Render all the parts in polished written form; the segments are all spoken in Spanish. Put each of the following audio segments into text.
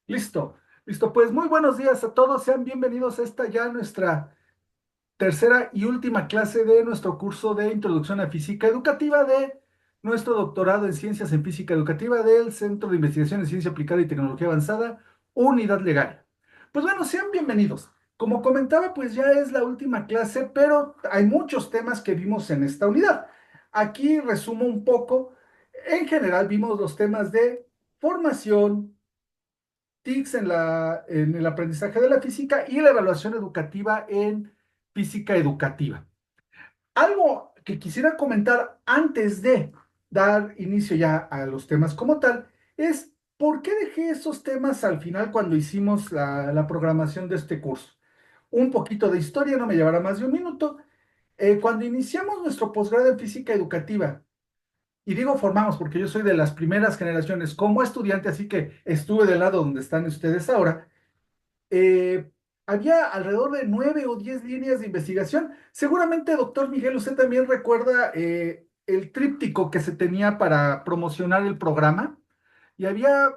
Listo, listo. Pues muy buenos días a todos. Sean bienvenidos a esta ya nuestra tercera y última clase de nuestro curso de Introducción a Física Educativa de nuestro doctorado en Ciencias en Física Educativa del Centro de Investigación en Ciencia Aplicada y Tecnología Avanzada, Unidad Legal. Pues bueno, sean bienvenidos. Como comentaba, pues ya es la última clase, pero hay muchos temas que vimos en esta unidad. Aquí resumo un poco. En general vimos los temas de formación, TICs en el aprendizaje de la física y la evaluación educativa en física educativa. Algo que quisiera comentar antes de dar inicio ya a los temas como tal es por qué dejé esos temas al final cuando hicimos la programación de este curso. Un poquito de historia, no me llevará más de un minuto. Cuando iniciamos nuestro posgrado en física educativa, y digo formamos porque yo soy de las primeras generaciones como estudiante, así que estuve del lado donde están ustedes ahora. eh, Había alrededor de 9 o 10 líneas de investigación. Seguramente, doctor Miguel, usted también recuerda el tríptico que se tenía para promocionar el programa. Y había,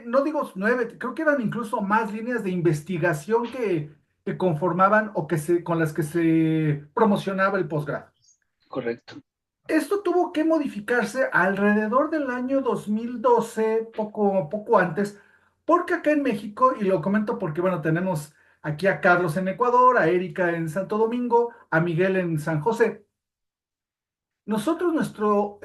no digo 9, creo que eran incluso más líneas de investigación que conformaban o con las que se promocionaba el posgrado. Correcto. Esto tuvo que modificarse alrededor del año 2012, poco antes, porque acá en México, y lo comento porque, bueno, tenemos aquí a Carlos en Ecuador, a Erika en Santo Domingo, a Miguel en San José. Nosotros, nuestro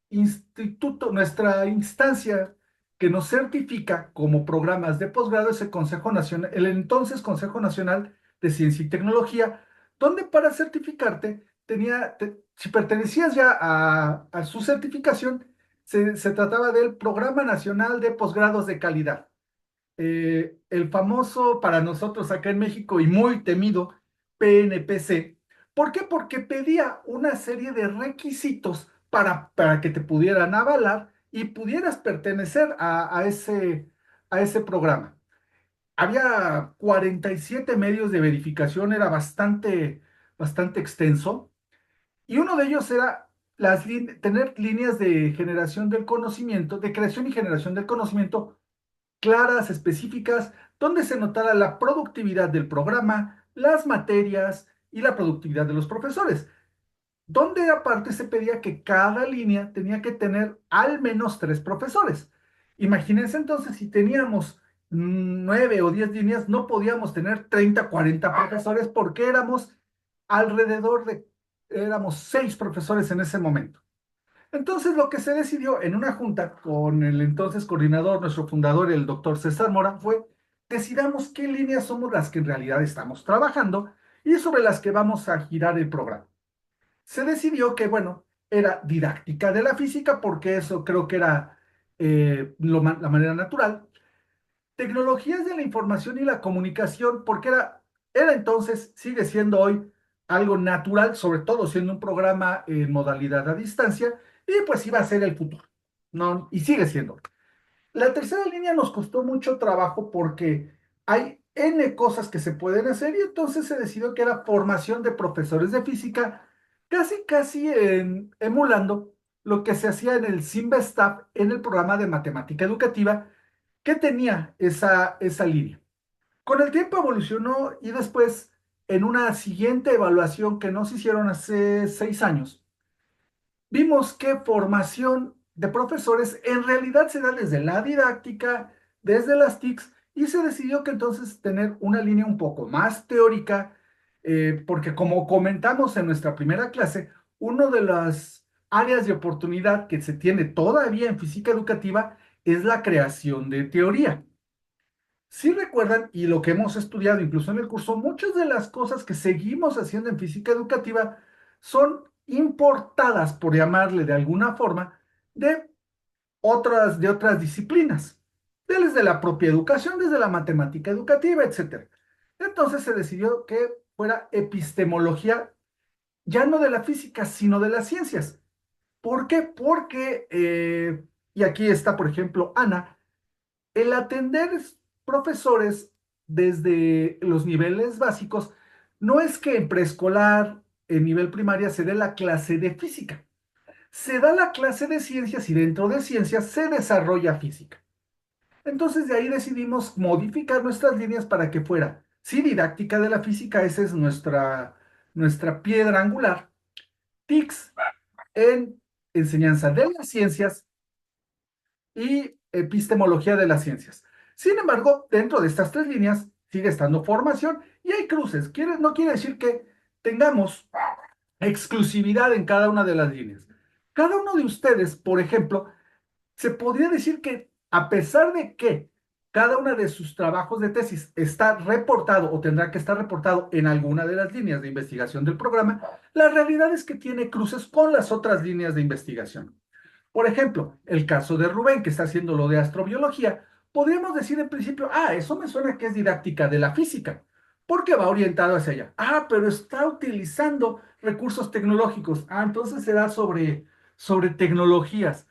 instituto, nuestra instancia que nos certifica como programas de posgrado es el Consejo Nacional, el entonces Consejo Nacional de Ciencia y Tecnología, donde para certificarte si pertenecías ya a su certificación, se trataba del Programa Nacional de Posgrados de Calidad, el famoso para nosotros acá en México y muy temido PNPC. ¿Por qué? Porque pedía una serie de requisitos para que te pudieran avalar y pudieras pertenecer a ese programa. Había 47 medios de verificación, era bastante extenso, y uno de ellos era tener líneas de generación del conocimiento, de creación y generación del conocimiento claras, específicas, donde se notara la productividad del programa, las materias y la productividad de los profesores, donde aparte se pedía que cada línea tenía que tener al menos 3 profesores. Imagínense entonces, si teníamos 9 o 10 líneas, no podíamos tener 30, 40 profesores porque alrededor de, éramos 6 profesores en ese momento. Entonces, lo que se decidió en una junta con el entonces coordinador, nuestro fundador, el doctor César Mora, fue: decidamos qué líneas somos las que en realidad estamos trabajando y sobre las que vamos a girar el programa. Se decidió que, bueno, era didáctica de la física, porque eso creo que era la manera natural. Tecnologías de la información y la comunicación, porque era entonces, sigue siendo hoy algo natural, sobre todo siendo un programa en modalidad a distancia, y pues iba a ser el futuro, ¿no? Y sigue siendo. La tercera línea nos costó mucho trabajo porque hay N cosas que se pueden hacer, y entonces se decidió que era formación de profesores de física, casi emulando lo que se hacía en el Simvestab en el programa de matemática educativa que tenía esa línea. Con el tiempo evolucionó, y después, en una siguiente evaluación que nos hicieron hace 6 años, vimos que formación de profesores en realidad se da desde la didáctica, desde las TICs, y se decidió que entonces tener una línea un poco más teórica, porque como comentamos en nuestra primera clase, una de las áreas de oportunidad que se tiene todavía en física educativa es la creación de teoría. Si recuerdan, y lo que hemos estudiado incluso en el curso, muchas de las cosas que seguimos haciendo en física educativa son importadas, por llamarle de alguna forma, de otras disciplinas, desde la propia educación, desde la matemática educativa, etcétera. Entonces se decidió que fuera epistemología, ya no de la física, sino de las ciencias. ¿Por qué? Porque, y aquí está, por ejemplo, Ana, el atender profesores desde los niveles básicos, no es que en preescolar, en nivel primaria, se dé la clase de física. Se da la clase de ciencias y dentro de ciencias se desarrolla física. Entonces de ahí decidimos modificar nuestras líneas para que fuera, sí, didáctica de la física, esa es nuestra piedra angular, TICS en enseñanza de las ciencias y epistemología de las ciencias. Sin embargo, dentro de estas tres líneas sigue estando formación y hay cruces. No quiere decir que tengamos exclusividad en cada una de las líneas. Cada uno de ustedes, por ejemplo, se podría decir que a pesar de que cada uno de sus trabajos de tesis está reportado o tendrá que estar reportado en alguna de las líneas de investigación del programa, la realidad es que tiene cruces con las otras líneas de investigación. Por ejemplo, el caso de Rubén, que está haciendo lo de astrobiología, podríamos decir en principio, eso me suena que es didáctica de la física, porque va orientado hacia allá. Pero está utilizando recursos tecnológicos. Entonces será sobre tecnologías.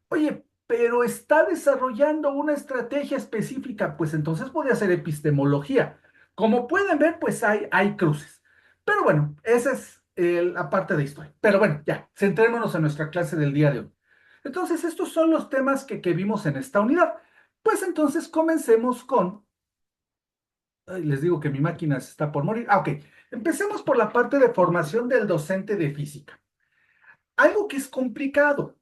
Oye, pero está desarrollando una estrategia específica, pues entonces podría ser epistemología. Como pueden ver, pues hay cruces. Pero bueno, esa es la parte de historia. Pero bueno, ya, centrémonos en nuestra clase del día de hoy. Entonces, estos son los temas que vimos en esta unidad. Pues entonces comencemos con... Ay, les digo que mi máquina se está por morir. Ok, empecemos por la parte de formación del docente de física. Algo que es complicado.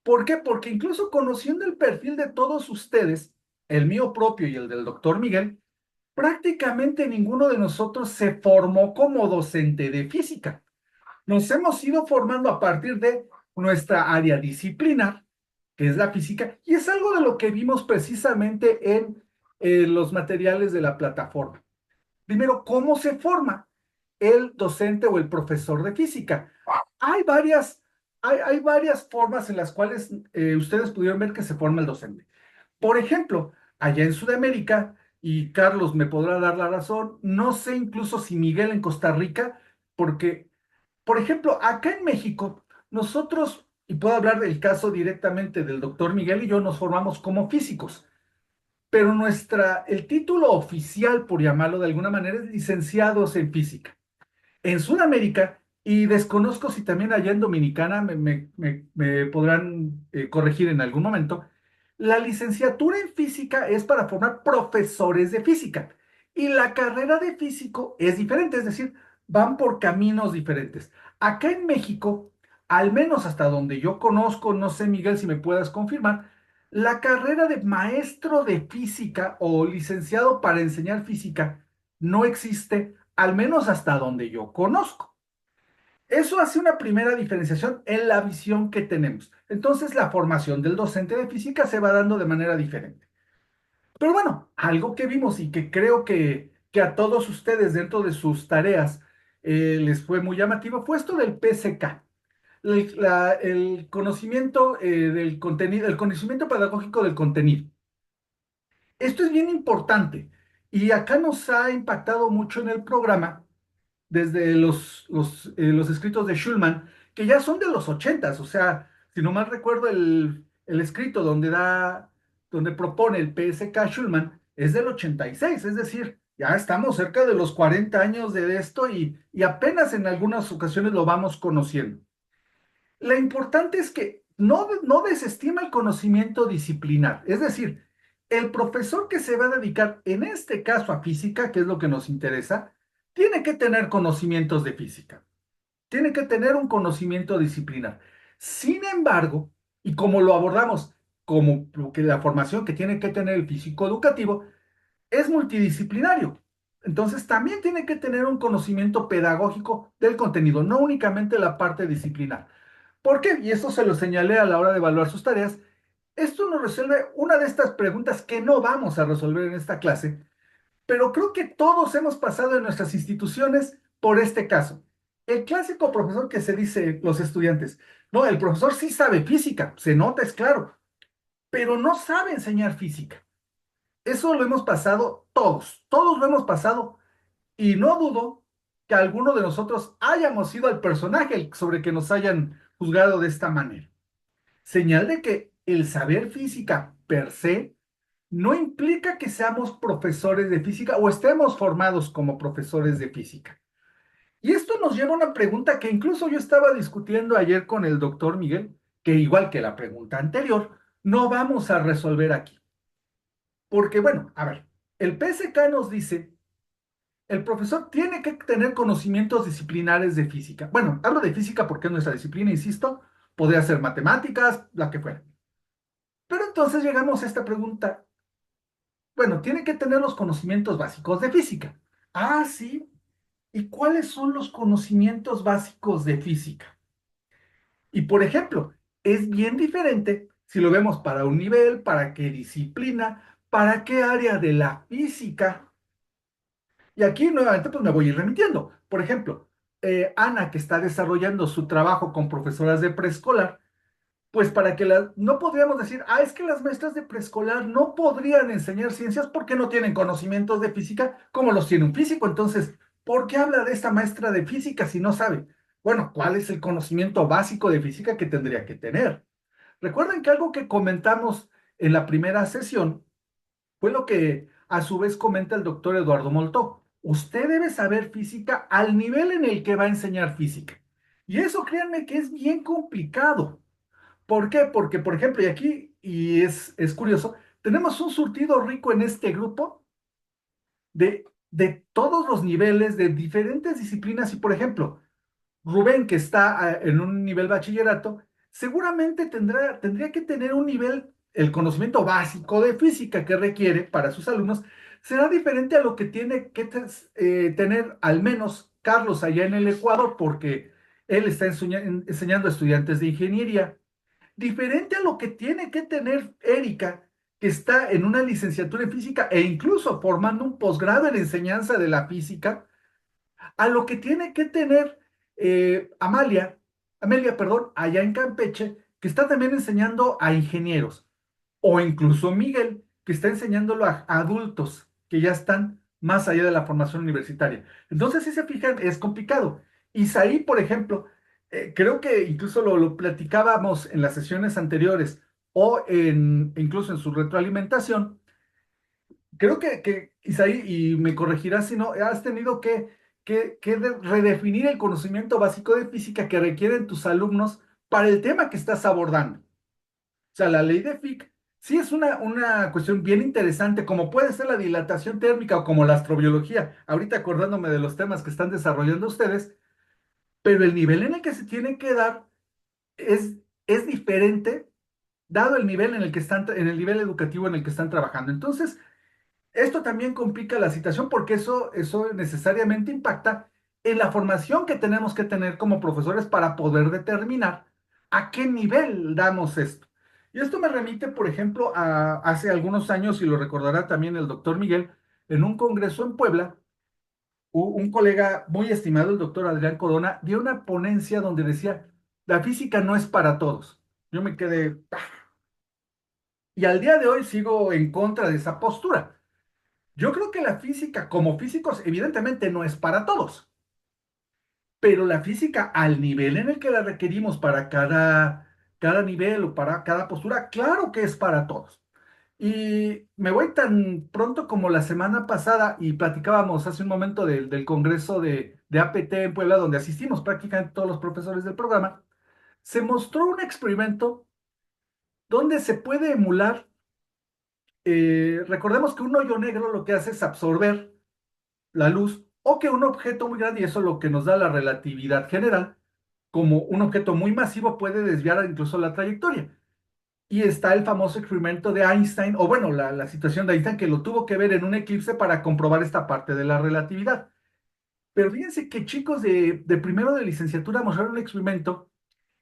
¿Por qué? Porque incluso conociendo el perfil de todos ustedes, el mío propio y el del doctor Miguel, prácticamente ninguno de nosotros se formó como docente de física. Nos hemos ido formando a partir de nuestra área disciplinar, que es la física, y es algo de lo que vimos precisamente en los materiales de la plataforma. Primero, ¿cómo se forma el docente o el profesor de física? Hay varias, hay varias formas en las cuales ustedes pudieron ver que se forma el docente. Por ejemplo, allá en Sudamérica, y Carlos me podrá dar la razón, no sé incluso si Miguel en Costa Rica, porque, por ejemplo, acá en México, nosotros, y puedo hablar del caso directamente del doctor Miguel y yo, nos formamos como físicos, pero el título oficial, por llamarlo de alguna manera, es licenciados en física. En Sudamérica, y desconozco si también allá en Dominicana me podrán corregir en algún momento, la licenciatura en física es para formar profesores de física y la carrera de físico es diferente, es decir, van por caminos diferentes. Acá en México, al menos hasta donde yo conozco, no sé Miguel si me puedas confirmar, la carrera de maestro de física o licenciado para enseñar física no existe, al menos hasta donde yo conozco. Eso hace una primera diferenciación en la visión que tenemos. Entonces, la formación del docente de física se va dando de manera diferente. Pero bueno, algo que vimos y que creo que a todos ustedes dentro de sus tareas les fue muy llamativo fue esto del PSK, el conocimiento del contenido, el conocimiento pedagógico del contenido. Esto es bien importante y acá nos ha impactado mucho en el programa desde los escritos de Schulman, que ya son de los ochentas, o sea, si no mal recuerdo, el escrito donde propone el PSK Schulman es del 86, es decir, ya estamos cerca de los 40 años de esto y apenas en algunas ocasiones lo vamos conociendo. La importante es que no desestima el conocimiento disciplinar, es decir, el profesor que se va a dedicar en este caso a física, que es lo que nos interesa, tiene que tener conocimientos de física, tiene que tener un conocimiento disciplinar. Sin embargo, y como lo abordamos como que la formación que tiene que tener el físico educativo, es multidisciplinario. Entonces también tiene que tener un conocimiento pedagógico del contenido, no únicamente la parte disciplinar. ¿Por qué? Y esto se lo señalé a la hora de evaluar sus tareas. Esto nos resuelve una de estas preguntas que no vamos a resolver en esta clase, pero creo que todos hemos pasado en nuestras instituciones por este caso. El clásico profesor que se dice los estudiantes, no, el profesor sí sabe física, se nota, es claro, pero no sabe enseñar física. Eso lo hemos pasado todos lo hemos pasado y no dudo que alguno de nosotros hayamos sido el personaje sobre que nos hayan juzgado de esta manera. Señal de que el saber física per se no implica que seamos profesores de física o estemos formados como profesores de física. Y esto nos lleva a una pregunta que incluso yo estaba discutiendo ayer con el doctor Miguel, que igual que la pregunta anterior, no vamos a resolver aquí. Porque, bueno, a ver, el PSK nos dice, el profesor tiene que tener conocimientos disciplinares de física. Bueno, hablo de física porque es nuestra disciplina, insisto, podría ser matemáticas, la que fuera. Pero entonces llegamos a esta pregunta, bueno, tiene que tener los conocimientos básicos de física. Ah, sí. ¿Y cuáles son los conocimientos básicos de física? Y por ejemplo, es bien diferente si lo vemos para un nivel, para qué disciplina, para qué área de la física. Y aquí nuevamente pues me voy a ir remitiendo. Por ejemplo, Ana, que está desarrollando su trabajo con profesoras de preescolar, pues para que las, no podríamos decir, ah, es que las maestras de preescolar no podrían enseñar ciencias porque no tienen conocimientos de física como los tiene un físico. Entonces, ¿por qué habla de esta maestra de física si no sabe? Bueno, ¿cuál es el conocimiento básico de física que tendría que tener? Recuerden que algo que comentamos en la primera sesión fue lo que a su vez comenta el doctor Eduardo Moltó. Usted debe saber física al nivel en el que va a enseñar física. Y eso créanme que es bien complicado. ¿Por qué? Porque, por ejemplo, y aquí, y es curioso, tenemos un surtido rico en este grupo de todos los niveles, de diferentes disciplinas. Y, por ejemplo, Rubén, que está en un nivel bachillerato, seguramente tendría que tener un nivel, el conocimiento básico de física que requiere para sus alumnos, será diferente a lo que tiene que tener al menos Carlos allá en el Ecuador, porque él está enseñando a estudiantes de ingeniería. Diferente a lo que tiene que tener Erika, que está en una licenciatura en física e incluso formando un posgrado en enseñanza de la física, a lo que tiene que tener Amelia, perdón, allá en Campeche, que está también enseñando a ingenieros, o incluso Miguel, que está enseñándolo a adultos que ya están más allá de la formación universitaria. Entonces, si se fijan, es complicado. Isaí, por ejemplo, creo que incluso lo platicábamos en las sesiones anteriores o incluso en su retroalimentación. Creo que Isaí, y me corregirás si no, has tenido que redefinir el conocimiento básico de física que requieren tus alumnos para el tema que estás abordando. O sea, la ley de Fick sí es una cuestión bien interesante, como puede ser la dilatación térmica o como la astrobiología, ahorita acordándome de los temas que están desarrollando ustedes, pero el nivel en el que se tiene que dar es, es diferente, dado el nivel en el que están, en el nivel educativo en el que están trabajando. Entonces, esto también complica la situación porque eso necesariamente impacta en la formación que tenemos que tener como profesores para poder determinar a qué nivel damos esto. Y esto me remite, por ejemplo, a hace algunos años, y lo recordará también el doctor Miguel, en un congreso en Puebla, un colega muy estimado, el doctor Adrián Corona, dio una ponencia donde decía, la física no es para todos. Yo me quedé, "Ah". Y al día de hoy sigo en contra de esa postura. Yo creo que la física, como físicos, evidentemente no es para todos, pero la física al nivel en el que la requerimos para cada nivel o para cada postura, claro que es para todos. Y me voy tan pronto como la semana pasada y platicábamos hace un momento del Congreso de APT en Puebla, donde asistimos prácticamente todos los profesores del programa, se mostró un experimento donde se puede emular, recordemos que un hoyo negro lo que hace es absorber la luz, o que un objeto muy grande, y eso es lo que nos da la relatividad general, como un objeto muy masivo puede desviar incluso la trayectoria. Y está el famoso experimento de Einstein, o bueno, la situación de Einstein que lo tuvo que ver en un eclipse para comprobar esta parte de la relatividad. Pero fíjense que chicos de primero de licenciatura mostraron un experimento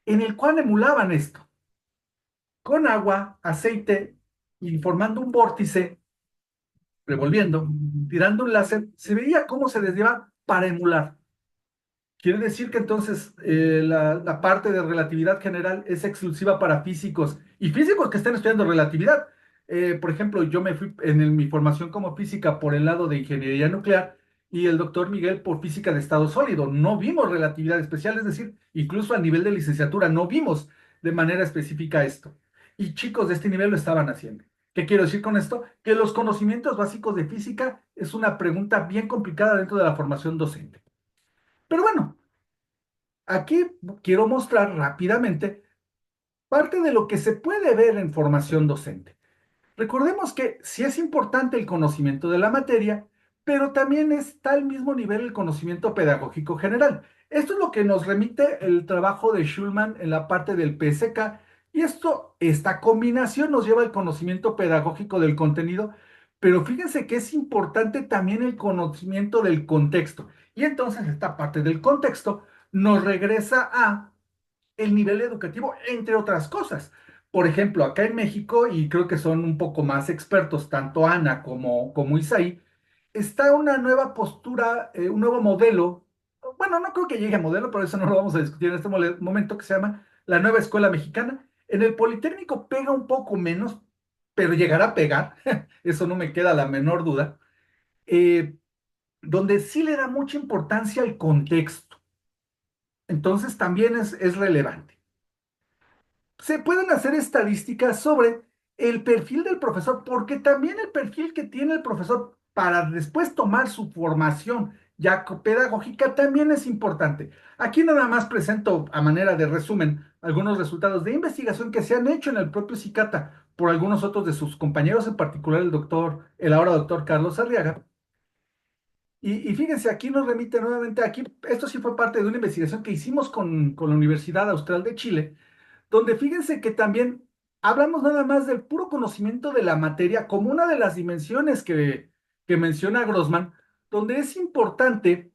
en el cual emulaban esto, con agua, aceite, y formando un vórtice, revolviendo, tirando un láser, se veía cómo se desviaba para emular. Quiere decir que entonces la parte de relatividad general es exclusiva para físicos y físicos que estén estudiando relatividad. Por ejemplo, yo me fui mi formación como física por el lado de ingeniería nuclear y el doctor Miguel por física de estado sólido. No vimos relatividad especial, es decir, incluso a nivel de licenciatura no vimos de manera específica esto. Y chicos de este nivel lo estaban haciendo. ¿Qué quiero decir con esto? Que los conocimientos básicos de física es una pregunta bien complicada dentro de la formación docente. Pero bueno, aquí quiero mostrar rápidamente parte de lo que se puede ver en formación docente. Recordemos que sí es importante el conocimiento de la materia, pero también está al mismo nivel el conocimiento pedagógico general. Esto es lo que nos remite el trabajo de Schulman en la parte del PSK, y esta combinación nos lleva al conocimiento pedagógico del contenido, pero fíjense que es importante también el conocimiento del contexto. Y entonces esta parte del contexto nos regresa a el nivel educativo, entre otras cosas. Por ejemplo, acá en México, y creo que son un poco más expertos, tanto Ana como Isaí, está una nueva postura, un nuevo modelo. Bueno, no creo que llegue a modelo, pero eso no lo vamos a discutir en este momento, que se llama la nueva escuela mexicana. En el Politécnico pega un poco menos, pero llegará a pegar, eso no me queda la menor duda, eh, donde sí le da mucha importancia al contexto. Entonces también es relevante. Se pueden hacer estadísticas sobre el perfil del profesor, porque también el perfil que tiene el profesor para después tomar su formación ya pedagógica también es importante. Aquí nada más presento a manera de resumen algunos resultados de investigación que se han hecho en el propio CICATA por algunos otros de sus compañeros, en particular el ahora doctor Carlos Arriaga. Y fíjense, aquí nos remite nuevamente, aquí, esto sí fue parte de una investigación que hicimos con la Universidad Austral de Chile, donde fíjense que también hablamos nada más del puro conocimiento de la materia como una de las dimensiones que menciona Grossman, donde es importante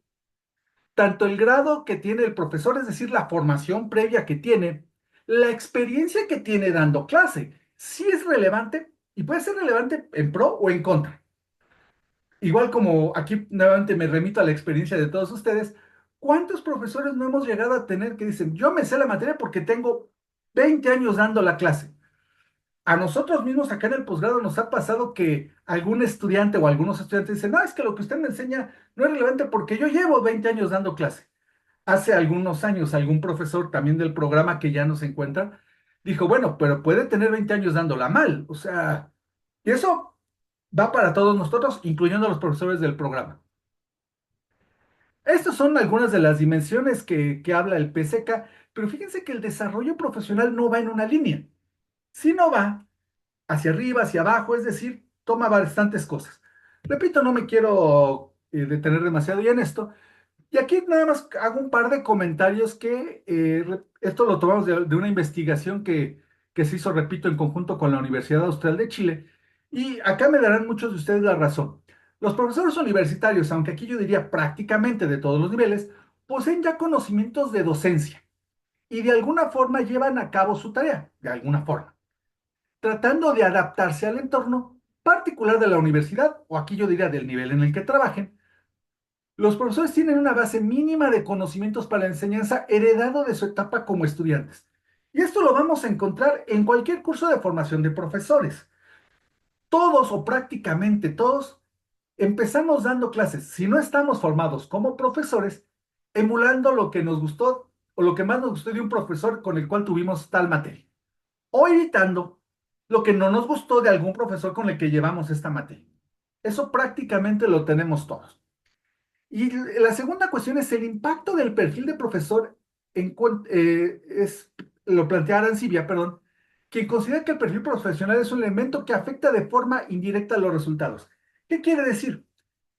tanto el grado que tiene el profesor, es decir, la formación previa que tiene, la experiencia que tiene dando clase, sí es relevante y puede ser relevante en pro o en contra. Igual como aquí nuevamente me remito a la experiencia de todos ustedes, ¿cuántos profesores no hemos llegado a tener que dicen, yo me sé la materia porque tengo 20 años dando la clase? A nosotros mismos acá en el posgrado nos ha pasado que algún estudiante o algunos estudiantes dicen, no, es que lo que usted me enseña no es relevante porque yo llevo 20 años dando clase. Hace algunos años algún profesor también del programa que ya no se encuentra dijo, bueno, pero puede tener 20 años dándola mal. O sea, y eso va para todos nosotros, incluyendo a los profesores del programa. Estas son algunas de las dimensiones que habla el PSK, pero fíjense que el desarrollo profesional no va en una línea, sino va hacia arriba, hacia abajo, es decir, toma bastantes cosas. Repito, no me quiero detener demasiado ya en esto, y aquí nada más hago un par de comentarios que esto lo tomamos de una investigación que se hizo, repito, en conjunto con la Universidad Austral de Chile. Y acá me darán muchos de ustedes la razón. Los profesores universitarios, aunque aquí yo diría prácticamente de todos los niveles, poseen ya conocimientos de docencia y de alguna forma llevan a cabo su tarea, de alguna forma, tratando de adaptarse al entorno particular de la universidad, o aquí yo diría del nivel en el que trabajen. Los profesores tienen una base mínima de conocimientos para la enseñanza heredado de su etapa como estudiantes. Y esto lo vamos a encontrar en cualquier curso de formación de profesores. Todos o prácticamente todos empezamos dando clases, si no estamos formados como profesores, emulando lo que nos gustó o lo que más nos gustó de un profesor con el cual tuvimos tal materia. O evitando lo que no nos gustó de algún profesor con el que llevamos esta materia. Eso prácticamente lo tenemos todos. Y la segunda cuestión es el impacto del perfil de profesor lo plantea Arancibia, perdón, quien considera que el perfil profesional es un elemento que afecta de forma indirecta a los resultados. ¿Qué quiere decir?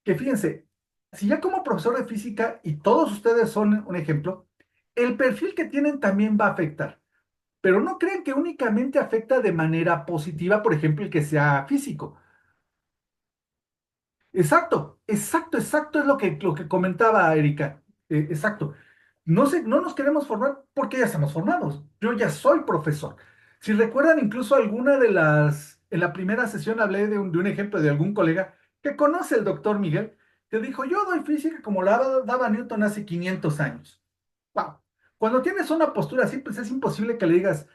Que fíjense, si ya como profesor de física, y todos ustedes son un ejemplo, el perfil que tienen también va a afectar. Pero no creen que únicamente afecta de manera positiva, por ejemplo, el que sea físico. Exacto, exacto, exacto es lo que comentaba Erika. Exacto. No nos queremos formar porque ya estamos formados. Yo ya soy profesor. Si recuerdan, incluso en la primera sesión hablé de un ejemplo de algún colega que conoce el doctor Miguel, que dijo, yo doy física como la daba Newton hace 500 años. Wow. Cuando tienes una postura así, pues es imposible que le digas,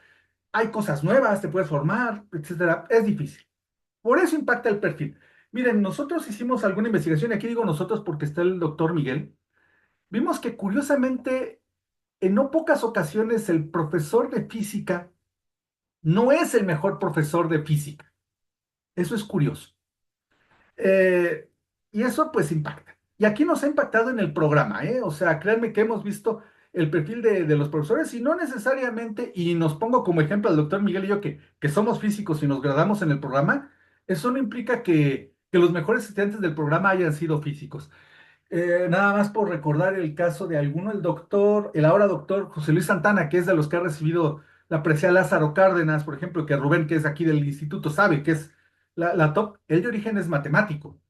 hay cosas nuevas, te puedes formar, etcétera. Es difícil. Por eso impacta el perfil. Miren, nosotros hicimos alguna investigación, y aquí digo nosotros porque está el doctor Miguel. Vimos que curiosamente, en no pocas ocasiones, el profesor de física no es el mejor profesor de física. Eso es curioso. Eh, y eso pues impacta. Y aquí nos ha impactado en el programa, ¿eh? O sea, créanme que hemos visto el perfil de los profesores y no necesariamente, y nos pongo como ejemplo al doctor Miguel y yo que somos físicos y nos graduamos en el programa, Eso no implica que los mejores estudiantes del programa hayan sido físicos. Nada más por recordar el caso de alguno, el ahora doctor José Luis Santana, que es de los que ha recibido la presea Lázaro Cárdenas, por ejemplo, que Rubén, que es aquí del instituto, sabe que es la top, él de origen es matemático.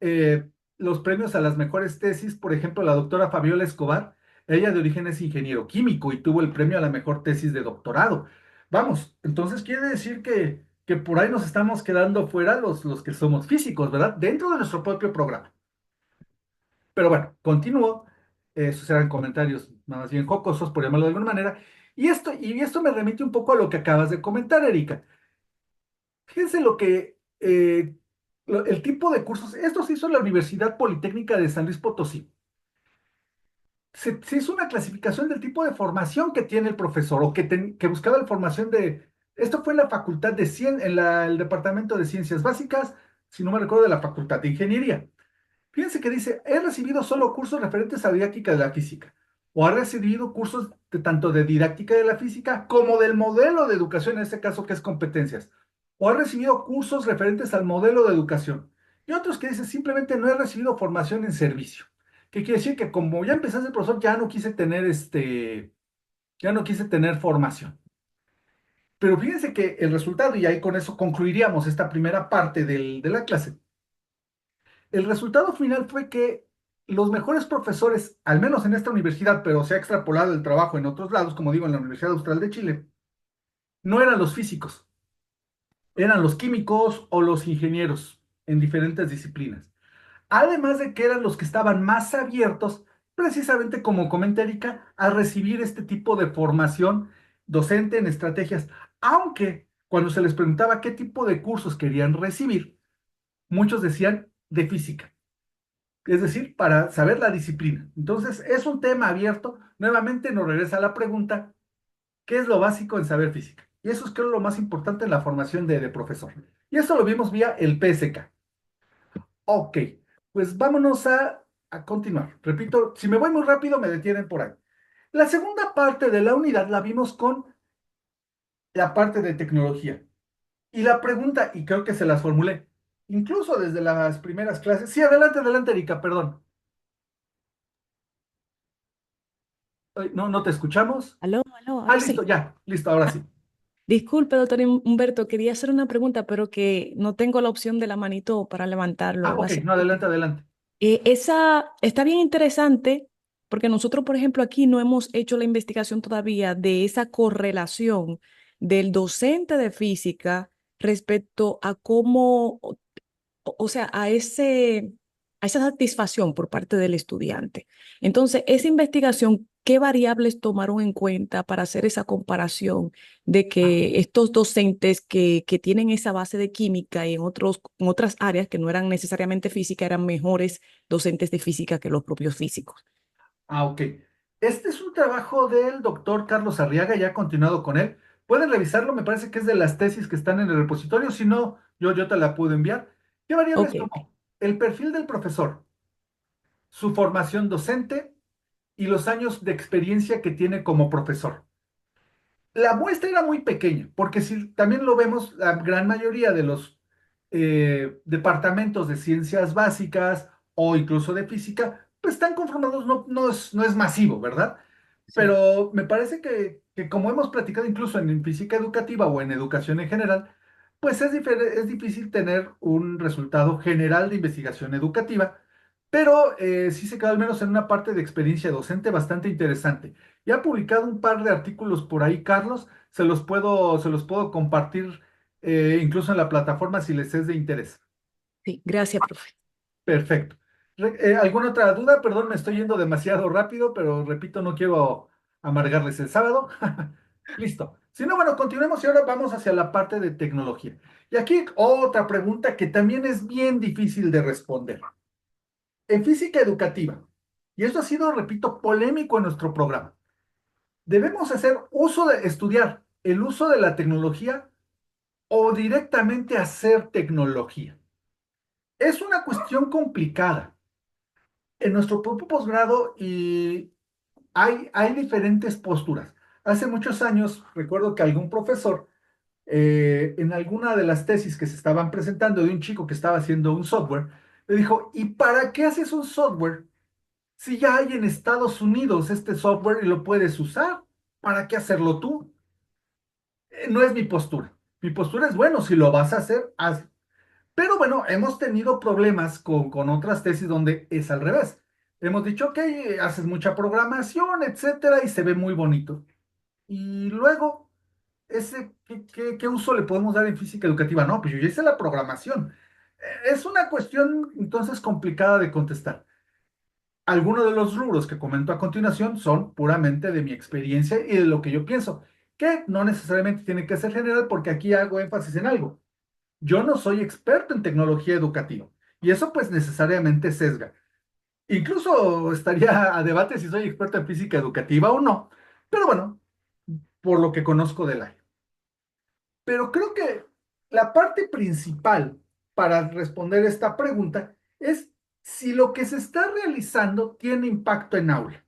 eh, los premios a las mejores tesis, por ejemplo, la doctora Fabiola Escobar, ella de origen es ingeniero químico y tuvo el premio a la mejor tesis de doctorado. Vamos, entonces quiere decir que por ahí nos estamos quedando fuera los que somos físicos, ¿verdad? Dentro de nuestro propio programa. Pero bueno, continúo. Esos eran comentarios más bien jocosos, por llamarlo de alguna manera. Y esto me remite un poco a lo que acabas de comentar, Erika. Fíjense el tipo de cursos, esto se hizo en la Universidad Politécnica de San Luis Potosí. Se hizo una clasificación del tipo de formación que tiene el profesor o que buscaba la formación esto fue en la Facultad de el Departamento de Ciencias Básicas, si no me recuerdo, de la Facultad de Ingeniería. Fíjense que dice, he recibido solo cursos referentes a didáctica de la física, o ha recibido cursos tanto de didáctica de la física como del modelo de educación, en este caso que es competencias, o ha recibido cursos referentes al modelo de educación. Y otros que dicen, simplemente no he recibido formación en servicio. Que quiere decir que como ya empecé a ser profesor, ya no quise tener formación. Pero fíjense que el resultado, y ahí con eso concluiríamos esta primera parte de la clase, el resultado final fue que los mejores profesores, al menos en esta universidad, pero se ha extrapolado el trabajo en otros lados, como digo, en la Universidad Austral de Chile, no eran los físicos, eran los químicos o los ingenieros en diferentes disciplinas. Además de que eran los que estaban más abiertos, precisamente como comenta Erika, a recibir este tipo de formación docente en estrategias, aunque cuando se les preguntaba qué tipo de cursos querían recibir, muchos decían de física. Es decir, para saber la disciplina. Entonces, es un tema abierto. Nuevamente nos regresa a la pregunta, ¿qué es lo básico en saber física? Y eso es creo lo más importante en la formación de profesor. Y eso lo vimos vía el PSK. Ok, pues vámonos a continuar. Repito, si me voy muy rápido, me detienen por ahí. La segunda parte de la unidad la vimos con la parte de tecnología. Y la pregunta, y creo que se las formulé, incluso desde las primeras clases. Sí, adelante, adelante, Erika, perdón. Ay, no, no te escuchamos. Aló, aló, Ah, ahora listo, sí. ya, listo, ahora sí. Disculpe, doctor Humberto, quería hacer una pregunta, pero que no tengo la opción de la manito para levantarlo, Ok, no, básicamente. adelante, adelante. Esa está bien interesante, porque nosotros, por ejemplo, aquí no hemos hecho la investigación todavía de esa correlación del docente de física respecto a cómo o sea, a esa satisfacción por parte del estudiante. Entonces, esa investigación, ¿qué variables tomaron en cuenta para hacer esa comparación de Ah, que estos docentes que tienen esa base de química y en otras áreas que no eran necesariamente física, eran mejores docentes de física que los propios físicos? ok. Este es un trabajo del doctor Carlos Arriaga, ya ha continuado con él. Pueden revisarlo, me parece que es de las tesis que están en el repositorio, si no, yo te la puedo enviar. ¿Qué Ok, variables ok. tomó? El perfil del profesor, su formación docente y los años de experiencia que tiene como profesor. La muestra era muy pequeña, porque si también lo vemos, la gran mayoría de los departamentos de ciencias básicas o incluso de física, pues están conformados, no es masivo, ¿verdad? Sí. Pero me parece que como hemos platicado incluso en física educativa o en educación en general, pues es difícil tener un resultado general de investigación educativa, pero sí se queda al menos en una parte de experiencia docente bastante interesante. Ya ha publicado un par de artículos por ahí, Carlos, se los puedo compartir incluso en la plataforma si les es de interés. Sí, gracias, profe. Perfecto. ¿Alguna otra duda? Perdón, me estoy yendo demasiado rápido, pero repito, no quiero amargarles el sábado. Listo. Si no, bueno, continuemos y ahora vamos hacia la parte de tecnología. Y aquí otra pregunta que también es bien difícil de responder. En física educativa, y esto ha sido, repito, polémico en nuestro programa, debemos estudiar el uso de la tecnología o directamente hacer tecnología. Es una cuestión complicada. En nuestro propio posgrado y hay diferentes posturas. Hace muchos años recuerdo que algún profesor en alguna de las tesis que se estaban presentando de un chico que estaba haciendo un software, le dijo, ¿y para qué haces un software si ya hay en Estados Unidos este software y lo puedes usar? ¿Para qué hacerlo tú? No es mi postura. Mi postura es, bueno, si lo vas a hacer, haz. Pero bueno, hemos tenido problemas con otras tesis donde es al revés. Hemos dicho, ok, haces mucha programación, etcétera, y se ve muy bonito. Y luego, ¿qué uso le podemos dar en física educativa? No, pues yo ya hice la programación. Es una cuestión entonces complicada de contestar. Algunos de los rubros que comento a continuación son puramente de mi experiencia y de lo que yo pienso, que no necesariamente tiene que ser general porque aquí hago énfasis en algo. Yo no soy experto en tecnología educativa y eso pues necesariamente sesga. Incluso estaría a debate si soy experto en física educativa o no, pero bueno, por lo que conozco del área. Pero creo que la parte principal para responder esta pregunta es si lo que se está realizando tiene impacto en aula,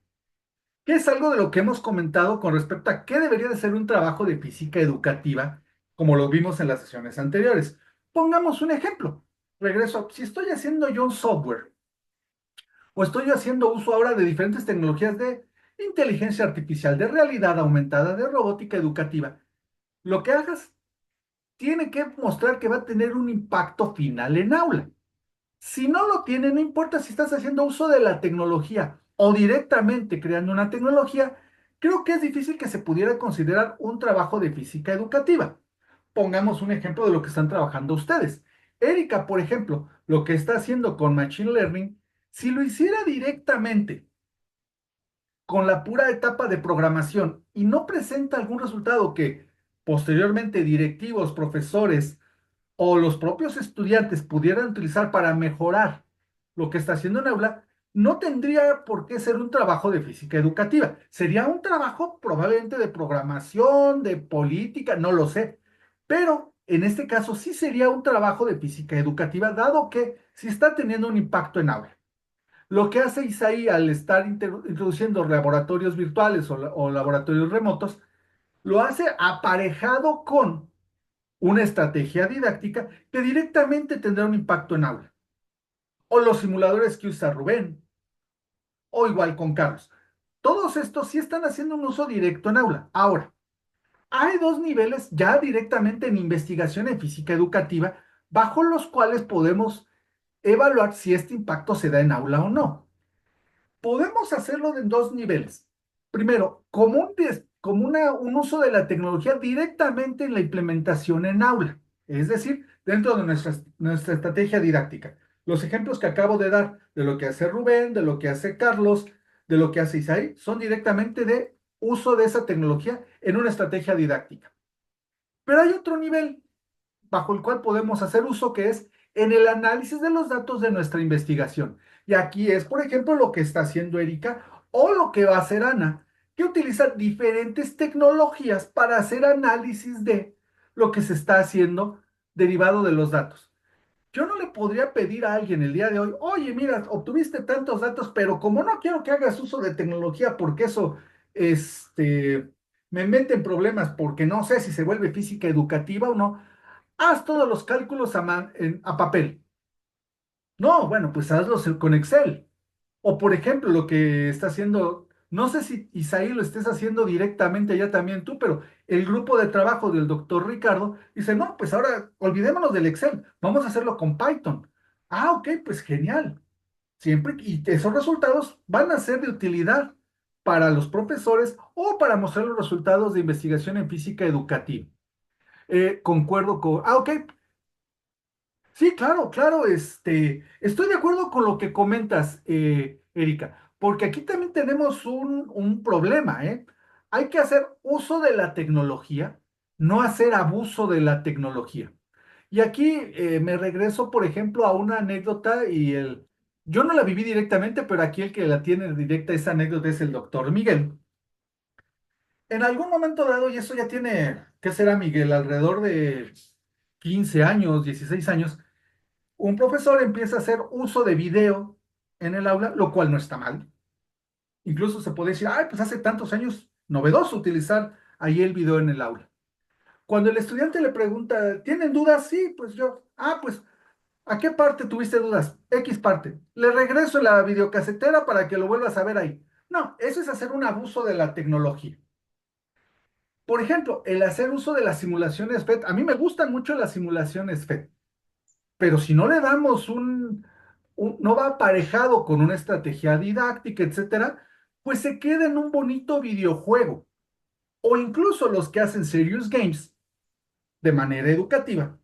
que es algo de lo que hemos comentado con respecto a qué debería de ser un trabajo de física educativa, como lo vimos en las sesiones anteriores. Pongamos un ejemplo. Regreso, si estoy haciendo yo un software o estoy haciendo uso ahora de diferentes tecnologías de inteligencia artificial, de realidad aumentada, de robótica educativa, lo que hagas tiene que mostrar que va a tener un impacto final en aula. Si no lo tiene, no importa si estás haciendo uso de la tecnología o directamente creando una tecnología, creo que es difícil que se pudiera considerar un trabajo de física educativa. Pongamos un ejemplo de lo que están trabajando ustedes. Erika, por ejemplo, lo que está haciendo con Machine Learning, si lo hiciera directamente con la pura etapa de programación y no presenta algún resultado que posteriormente directivos, profesores o los propios estudiantes pudieran utilizar para mejorar lo que está haciendo en aula, no tendría por qué ser un trabajo de física educativa. Sería un trabajo probablemente de programación, de política, no lo sé. Pero en este caso sí sería un trabajo de física educativa, dado que sí está teniendo un impacto en aula. Lo que hace Isaí al estar introduciendo laboratorios virtuales o laboratorios remotos, lo hace aparejado con una estrategia didáctica que directamente tendrá un impacto en aula. O los simuladores que usa Rubén, o igual con Carlos. Todos estos sí están haciendo un uso directo en aula. Ahora, hay dos niveles ya directamente en investigación en física educativa bajo los cuales podemos evaluar si este impacto se da en aula o no. Podemos hacerlo en dos niveles. Primero, un uso de la tecnología directamente en la implementación en aula, es decir, dentro de nuestra estrategia didáctica. Los ejemplos que acabo de dar de lo que hace Rubén, de lo que hace Carlos, de lo que hace Isaí, son directamente de uso de esa tecnología en una estrategia didáctica. Pero hay otro nivel bajo el cual podemos hacer uso, que es en el análisis de los datos de nuestra investigación. Y aquí es, por ejemplo, lo que está haciendo Erika o lo que va a hacer Ana, que utiliza diferentes tecnologías para hacer análisis de lo que se está haciendo derivado de los datos. Yo no le podría pedir a alguien el día de hoy, oye, mira, obtuviste tantos datos, pero como no quiero que hagas uso de tecnología porque eso, me mete en problemas porque no sé si se vuelve física educativa o no, haz todos los cálculos a papel. No, bueno, pues hazlos con Excel. O por ejemplo, lo que está haciendo, no sé si Isaí lo estés haciendo directamente ya también tú, pero el grupo de trabajo del doctor Ricardo dice, no, pues ahora olvidémonos del Excel, vamos a hacerlo con Python. Ah, ok, pues genial. Siempre, y esos resultados van a ser de utilidad para los profesores o para mostrar los resultados de investigación en física educativa. Concuerdo con, ok, sí, claro, claro, estoy de acuerdo con lo que comentas, Erika, porque aquí también tenemos un problema, ¿eh? Hay que hacer uso de la tecnología, no hacer abuso de la tecnología. Y aquí me regreso, por ejemplo, a una anécdota yo no la viví directamente, pero aquí el que la tiene directa esa anécdota es el doctor Miguel. En algún momento dado, y eso ya tiene, ¿qué será, Miguel? Alrededor de 15 años, 16 años un profesor empieza a hacer uso de video en el aula, lo cual no está mal. Incluso se puede decir, ay, pues hace tantos años, novedoso utilizar ahí el video en el aula. Cuando el estudiante le pregunta, ¿tienen dudas? Sí, pues yo, pues, ¿a qué parte tuviste dudas? X parte. Le regreso la videocasetera para que lo vuelvas a ver ahí. No, eso es hacer un abuso de la tecnología. Por ejemplo, el hacer uso de las simulaciones FET. A mí me gustan mucho las simulaciones FET, pero si no le damos no va aparejado con una estrategia didáctica, etcétera, pues se queda en un bonito videojuego. O incluso los que hacen serious games de manera educativa.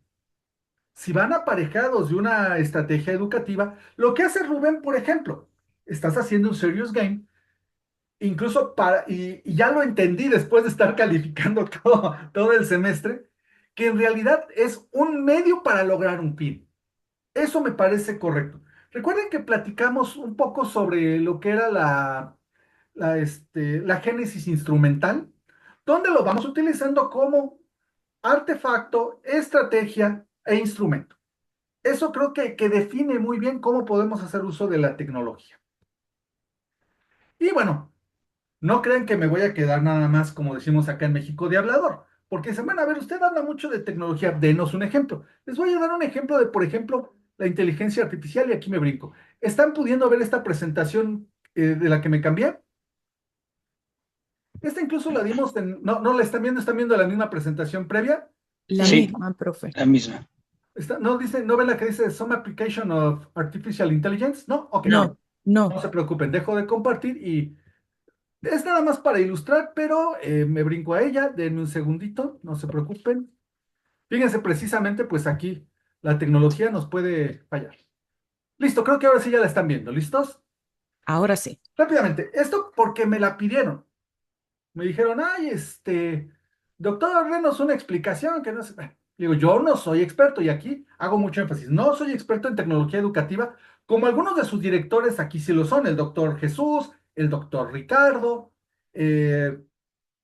Si van aparejados de una estrategia educativa, lo que hace Rubén, por ejemplo, estás haciendo un serious game, incluso y ya lo entendí después de estar calificando todo el semestre, que en realidad es un medio para lograr un fin. Eso me parece correcto. Recuerden que platicamos un poco sobre lo que era la génesis instrumental, donde lo vamos utilizando como artefacto, estrategia e instrumento. Eso creo que define muy bien cómo podemos hacer uso de la tecnología. Y bueno, no crean que me voy a quedar nada más, como decimos acá en México, de hablador, porque se van a ver, usted habla mucho de tecnología, denos un ejemplo. Les voy a dar un ejemplo de, por ejemplo, la inteligencia artificial y aquí me brinco. ¿Están pudiendo ver esta presentación de la que me cambié? Esta incluso la dimos no, no la están viendo la misma presentación previa. La Sí, Sí, misma, profe. la misma. no dice, no ven la que dice Some Application of Artificial Intelligence, ¿no? Ok, No, no no. se preocupen, dejo de compartir y es nada más para ilustrar, pero me brinco a ella, denme un segundito, no se preocupen. Fíjense precisamente, pues aquí la tecnología nos puede fallar. Listo, creo que ahora sí ya la están viendo, ¿listos? Ahora sí. Rápidamente, esto porque me la pidieron. Me dijeron, ay, doctor, denos una explicación que no sé. Bueno, digo, yo no soy experto y aquí hago mucho énfasis. No soy experto en tecnología educativa, como algunos de sus directores aquí sí lo son, el doctor Jesús, el doctor Ricardo, eh,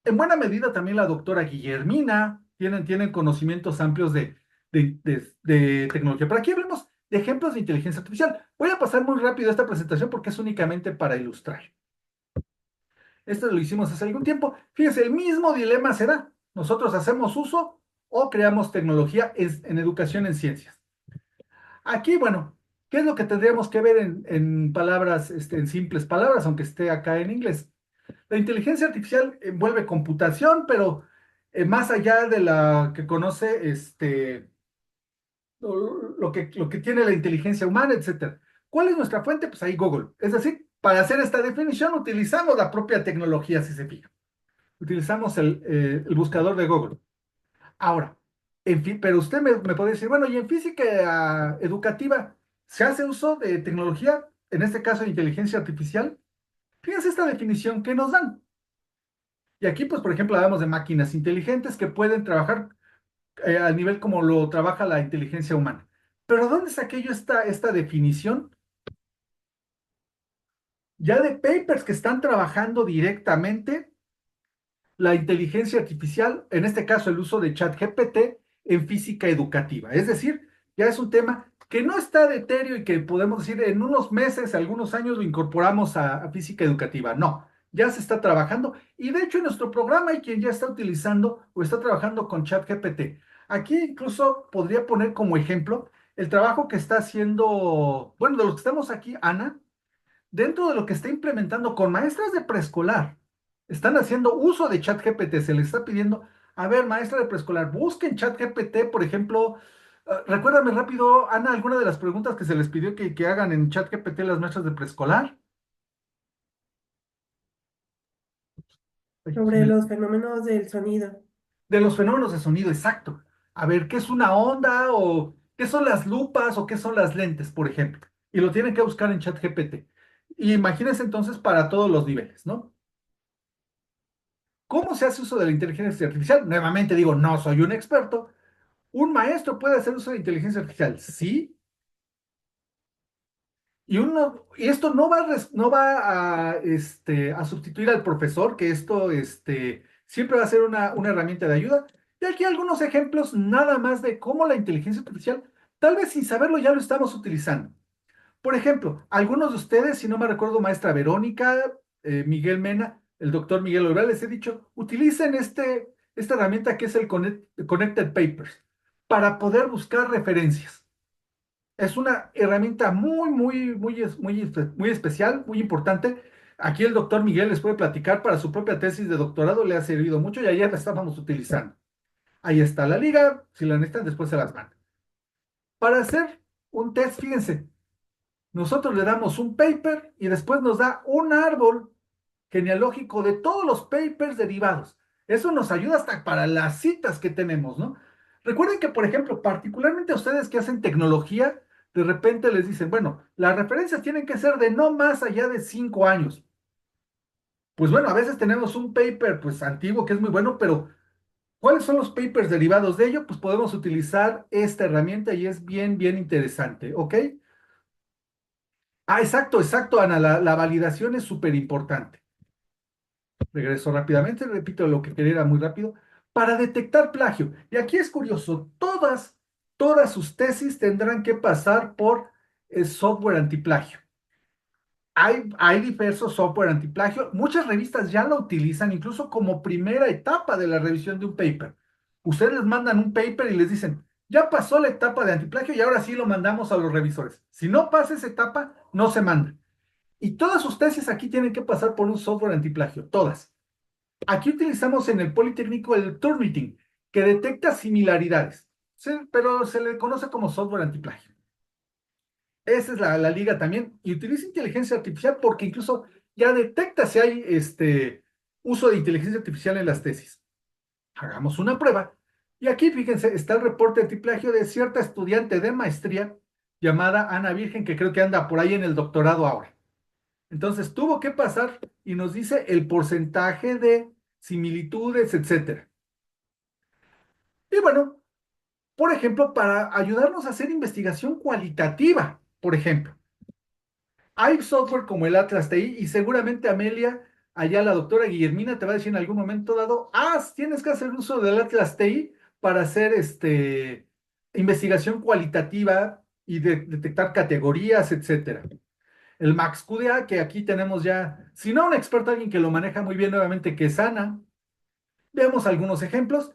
en buena medida también la doctora Guillermina, tienen conocimientos amplios de tecnología. Pero aquí hablemos de ejemplos de inteligencia artificial. Voy a pasar muy rápido esta presentación porque es únicamente para ilustrar. Esto lo hicimos hace algún tiempo. Fíjense, el mismo dilema se da. Nosotros hacemos uso o creamos tecnología en educación en ciencias. Aquí, bueno, ¿qué es lo que tendríamos que ver en palabras, en simples palabras, aunque esté acá en inglés? La inteligencia artificial envuelve computación, pero más allá de la que conoce lo que tiene la inteligencia humana, etcétera. ¿Cuál es nuestra fuente? Pues ahí Google. Es decir, para hacer esta definición utilizamos la propia tecnología, si se fija. Utilizamos el buscador de Google. Ahora, en fin, pero usted me puede decir, bueno, y en física educativa, ¿se hace uso de tecnología, en este caso de inteligencia artificial? Fíjense esta definición que nos dan. Y aquí, pues, por ejemplo, hablamos de máquinas inteligentes que pueden trabajar al nivel como lo trabaja la inteligencia humana. Pero ¿dónde saqué yo esta definición? Ya de papers que están trabajando directamente la inteligencia artificial, en este caso el uso de ChatGPT en física educativa. Es decir, ya es un tema que no está de etéreo y que podemos decir en unos meses, algunos años lo incorporamos a física educativa. No, ya se está trabajando y de hecho en nuestro programa hay quien ya está utilizando o está trabajando con ChatGPT. Aquí incluso podría poner como ejemplo el trabajo que está haciendo, bueno, de los que estamos aquí, Ana, dentro de lo que está implementando con maestras de preescolar, están haciendo uso de ChatGPT. Se les está pidiendo, a ver, maestra de preescolar, busquen ChatGPT, por ejemplo. Recuérdame rápido, Ana, alguna de las preguntas que se les pidió que hagan en ChatGPT las maestras de preescolar. Ay, Sobre los fenómenos del sonido. de los fenómenos de sonido, exacto. A ver, ¿qué es una onda o qué son las lupas o qué son las lentes, por ejemplo? Y lo tienen que buscar en ChatGPT. Y imagínense entonces para todos los niveles, ¿no? ¿Cómo se hace uso de la inteligencia artificial? Nuevamente digo, no soy un experto. ¿Un maestro puede hacer uso de inteligencia artificial? Sí. Y esto no va a sustituir al profesor, que esto siempre va a ser una herramienta de ayuda. Y aquí algunos ejemplos nada más de cómo la inteligencia artificial, tal vez sin saberlo, ya lo estamos utilizando. Por ejemplo, algunos de ustedes, si no me recuerdo, maestra Verónica, Miguel Mena, el doctor Miguel Oral, les he dicho, utilicen esta herramienta que es el Connected Papers, para poder buscar referencias. Es una herramienta muy especial, muy importante. Aquí el doctor Miguel les puede platicar para su propia tesis de doctorado, le ha servido mucho y ayer la estábamos utilizando. Ahí está la liga, si la necesitan después se las mando. Para hacer un test, fíjense, nosotros le damos un paper y después nos da un árbol genealógico de todos los papers derivados. Eso nos ayuda hasta para las citas que tenemos, ¿no? Recuerden que, por ejemplo, particularmente a ustedes que hacen tecnología, de repente les dicen, bueno, las referencias tienen que ser de no más allá de 5 años. Pues bueno, a veces tenemos un paper pues antiguo que es muy bueno, pero ¿cuáles son los papers derivados de ello? Pues podemos utilizar esta herramienta y es bien interesante, ¿ok? Ah, exacto, Ana, la validación es súper importante. Regreso rápidamente, repito lo que quería era muy rápido, para detectar plagio. Y aquí es curioso, todas sus tesis tendrán que pasar por el software antiplagio. Hay diversos software antiplagio, muchas revistas ya lo utilizan incluso como primera etapa de la revisión de un paper. Ustedes les mandan un paper y les dicen, ya pasó la etapa de antiplagio y ahora sí lo mandamos a los revisores. Si no pasa esa etapa, no se manda. Y todas sus tesis aquí tienen que pasar por un software antiplagio, todas. Aquí utilizamos en el Politécnico el Turnitin, que detecta similaridades, sí, pero se le conoce como software antiplagio. Esa es la liga también, y utiliza inteligencia artificial porque incluso ya detecta si hay uso de inteligencia artificial en las tesis. Hagamos una prueba. Y aquí, fíjense, está el reporte antiplagio de cierta estudiante de maestría llamada Ana Virgen, que creo que anda por ahí en el doctorado ahora. Entonces tuvo que pasar y nos dice el porcentaje de similitudes, etcétera. Y bueno, por ejemplo, para ayudarnos a hacer investigación cualitativa, por ejemplo, hay software como el Atlas TI y seguramente Amelia, allá la doctora Guillermina te va a decir en algún momento dado, tienes que hacer uso del Atlas TI para hacer investigación cualitativa y detectar categorías, etcétera. El MaxQDA, que aquí tenemos ya, si no un experto, alguien que lo maneja muy bien nuevamente, que es Ana. Veamos algunos ejemplos.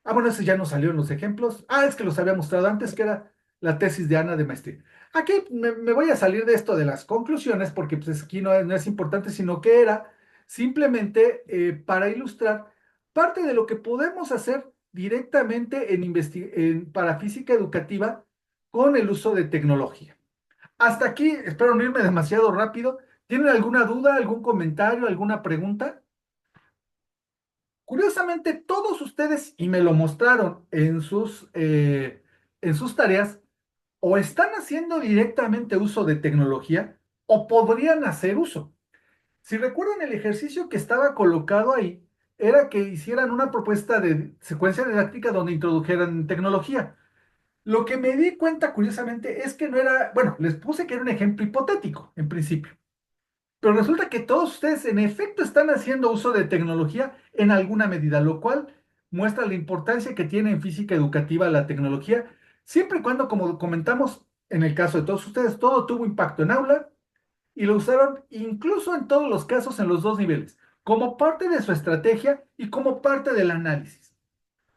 Bueno, ese ya no salió en los ejemplos. Es que los había mostrado antes, que era la tesis de Ana de maestría. Aquí me voy a salir de esto de las conclusiones, porque pues aquí no es importante, sino que era simplemente para ilustrar parte de lo que podemos hacer directamente para física educativa con el uso de tecnología. Hasta aquí, espero no irme demasiado rápido. ¿Tienen alguna duda, algún comentario, alguna pregunta? Curiosamente, todos ustedes, y me lo mostraron en sus tareas, o están haciendo directamente uso de tecnología o podrían hacer uso. Si recuerdan el ejercicio que estaba colocado ahí, era que hicieran una propuesta de secuencia didáctica donde introdujeran tecnología. Lo que me di cuenta, curiosamente, es que no era, bueno, les puse que era un ejemplo hipotético, en principio. Pero resulta que todos ustedes en efecto están haciendo uso de tecnología en alguna medida, lo cual muestra la importancia que tiene en física educativa la tecnología, siempre y cuando, como comentamos, en el caso de todos ustedes, todo tuvo impacto en aula y lo usaron incluso en todos los casos en los dos niveles, como parte de su estrategia y como parte del análisis.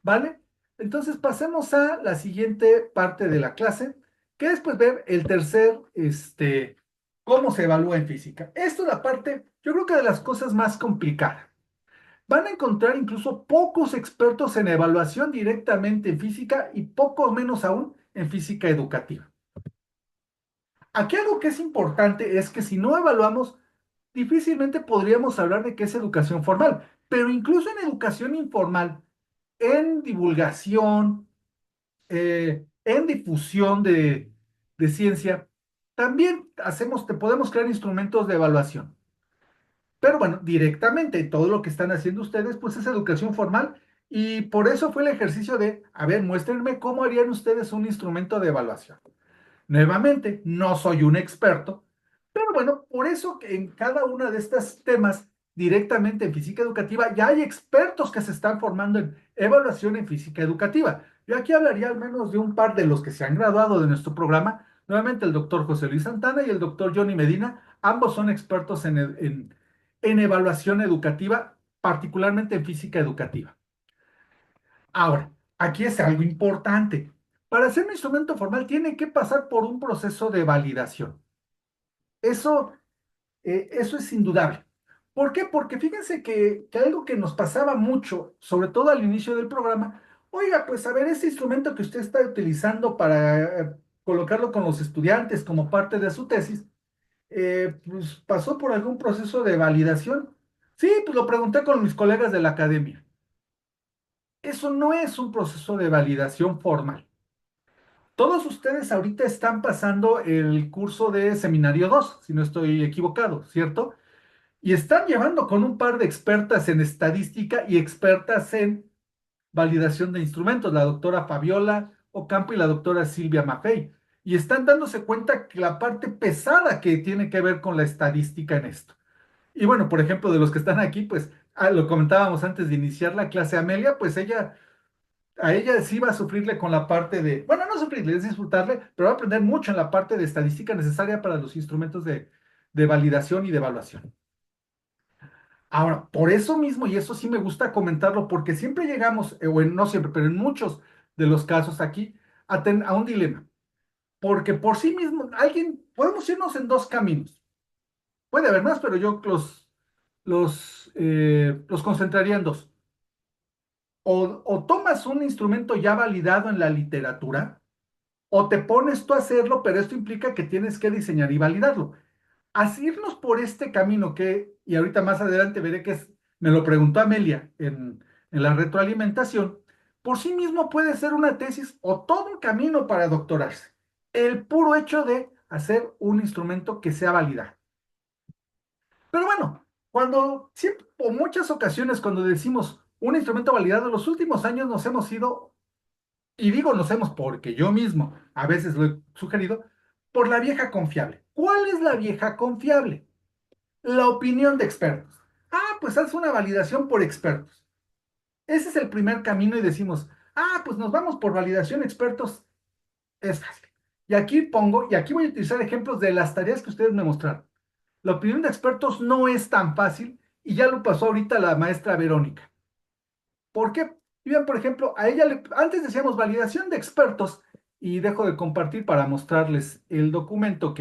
¿Vale? Entonces pasemos a la siguiente parte de la clase, que es pues ver el tercer, cómo se evalúa en física. Esto es la parte, yo creo que de las cosas más complicadas. Van a encontrar incluso pocos expertos en evaluación directamente en física y pocos menos aún en física educativa. Aquí algo que es importante es que si no evaluamos, difícilmente podríamos hablar de qué es educación formal, pero incluso en educación informal, en divulgación, en difusión de ciencia, también te podemos crear instrumentos de evaluación. Pero bueno, directamente todo lo que están haciendo ustedes, pues es educación formal y por eso fue el ejercicio de, a ver, muéstrenme cómo harían ustedes un instrumento de evaluación. Nuevamente, no soy un experto, pero bueno, por eso que en cada una de estos temas directamente en física educativa ya hay expertos que se están formando en evaluación en física educativa. Yo aquí hablaría al menos de un par de los que se han graduado de nuestro programa. Nuevamente el doctor José Luis Santana y el doctor Johnny Medina, ambos son expertos en evaluación educativa, particularmente en física educativa. Ahora, aquí es algo importante. Para ser un instrumento formal tiene que pasar por un proceso de validación. Eso, eso es indudable. ¿Por qué? Porque fíjense que algo que nos pasaba mucho, sobre todo al inicio del programa, oiga, pues a ver, ese instrumento que usted está utilizando para colocarlo con los estudiantes como parte de su tesis, pues pasó por algún proceso de validación. Sí, pues lo pregunté con mis colegas de la academia. Eso no es un proceso de validación formal. Todos ustedes ahorita están pasando el curso de Seminario 2, si no estoy equivocado, ¿cierto? Y están llevando con un par de expertas en estadística y expertas en validación de instrumentos, la doctora Fabiola Ocampo y la doctora Silvia Maffei. Y están dándose cuenta que la parte pesada que tiene que ver con la estadística en esto. Y bueno, por ejemplo, de los que están aquí, pues lo comentábamos antes de iniciar la clase, Amelia, pues a ella sí va a sufrirle con la parte de, bueno, no sufrirle, es disfrutarle, pero va a aprender mucho en la parte de estadística necesaria para los instrumentos de validación y de evaluación. Ahora, por eso mismo, y eso sí me gusta comentarlo, porque siempre llegamos, no siempre, pero en muchos de los casos aquí, a un dilema. Porque por sí mismo, podemos irnos en dos caminos. Puede haber más, pero yo los concentraría en dos. O tomas un instrumento ya validado en la literatura, o te pones tú a hacerlo, pero esto implica que tienes que diseñar y validarlo. Así irnos por este camino y ahorita más adelante veré me lo preguntó Amelia en la retroalimentación, por sí mismo puede ser una tesis o todo un camino para doctorarse. El puro hecho de hacer un instrumento que sea validado. Pero bueno, siempre, o muchas ocasiones cuando decimos un instrumento validado, en los últimos años nos hemos ido, y digo nos hemos porque yo mismo a veces lo he sugerido, por la vieja confiable. ¿Cuál es la vieja confiable? La opinión de expertos. Ah, pues haz una validación por expertos. Ese es el primer camino y decimos, pues nos vamos por validación expertos. Es fácil. Y aquí voy a utilizar ejemplos de las tareas que ustedes me mostraron. La opinión de expertos no es tan fácil y ya lo pasó ahorita la maestra Verónica. ¿Por qué? Y bien, por ejemplo, antes decíamos validación de expertos y dejo de compartir para mostrarles el documento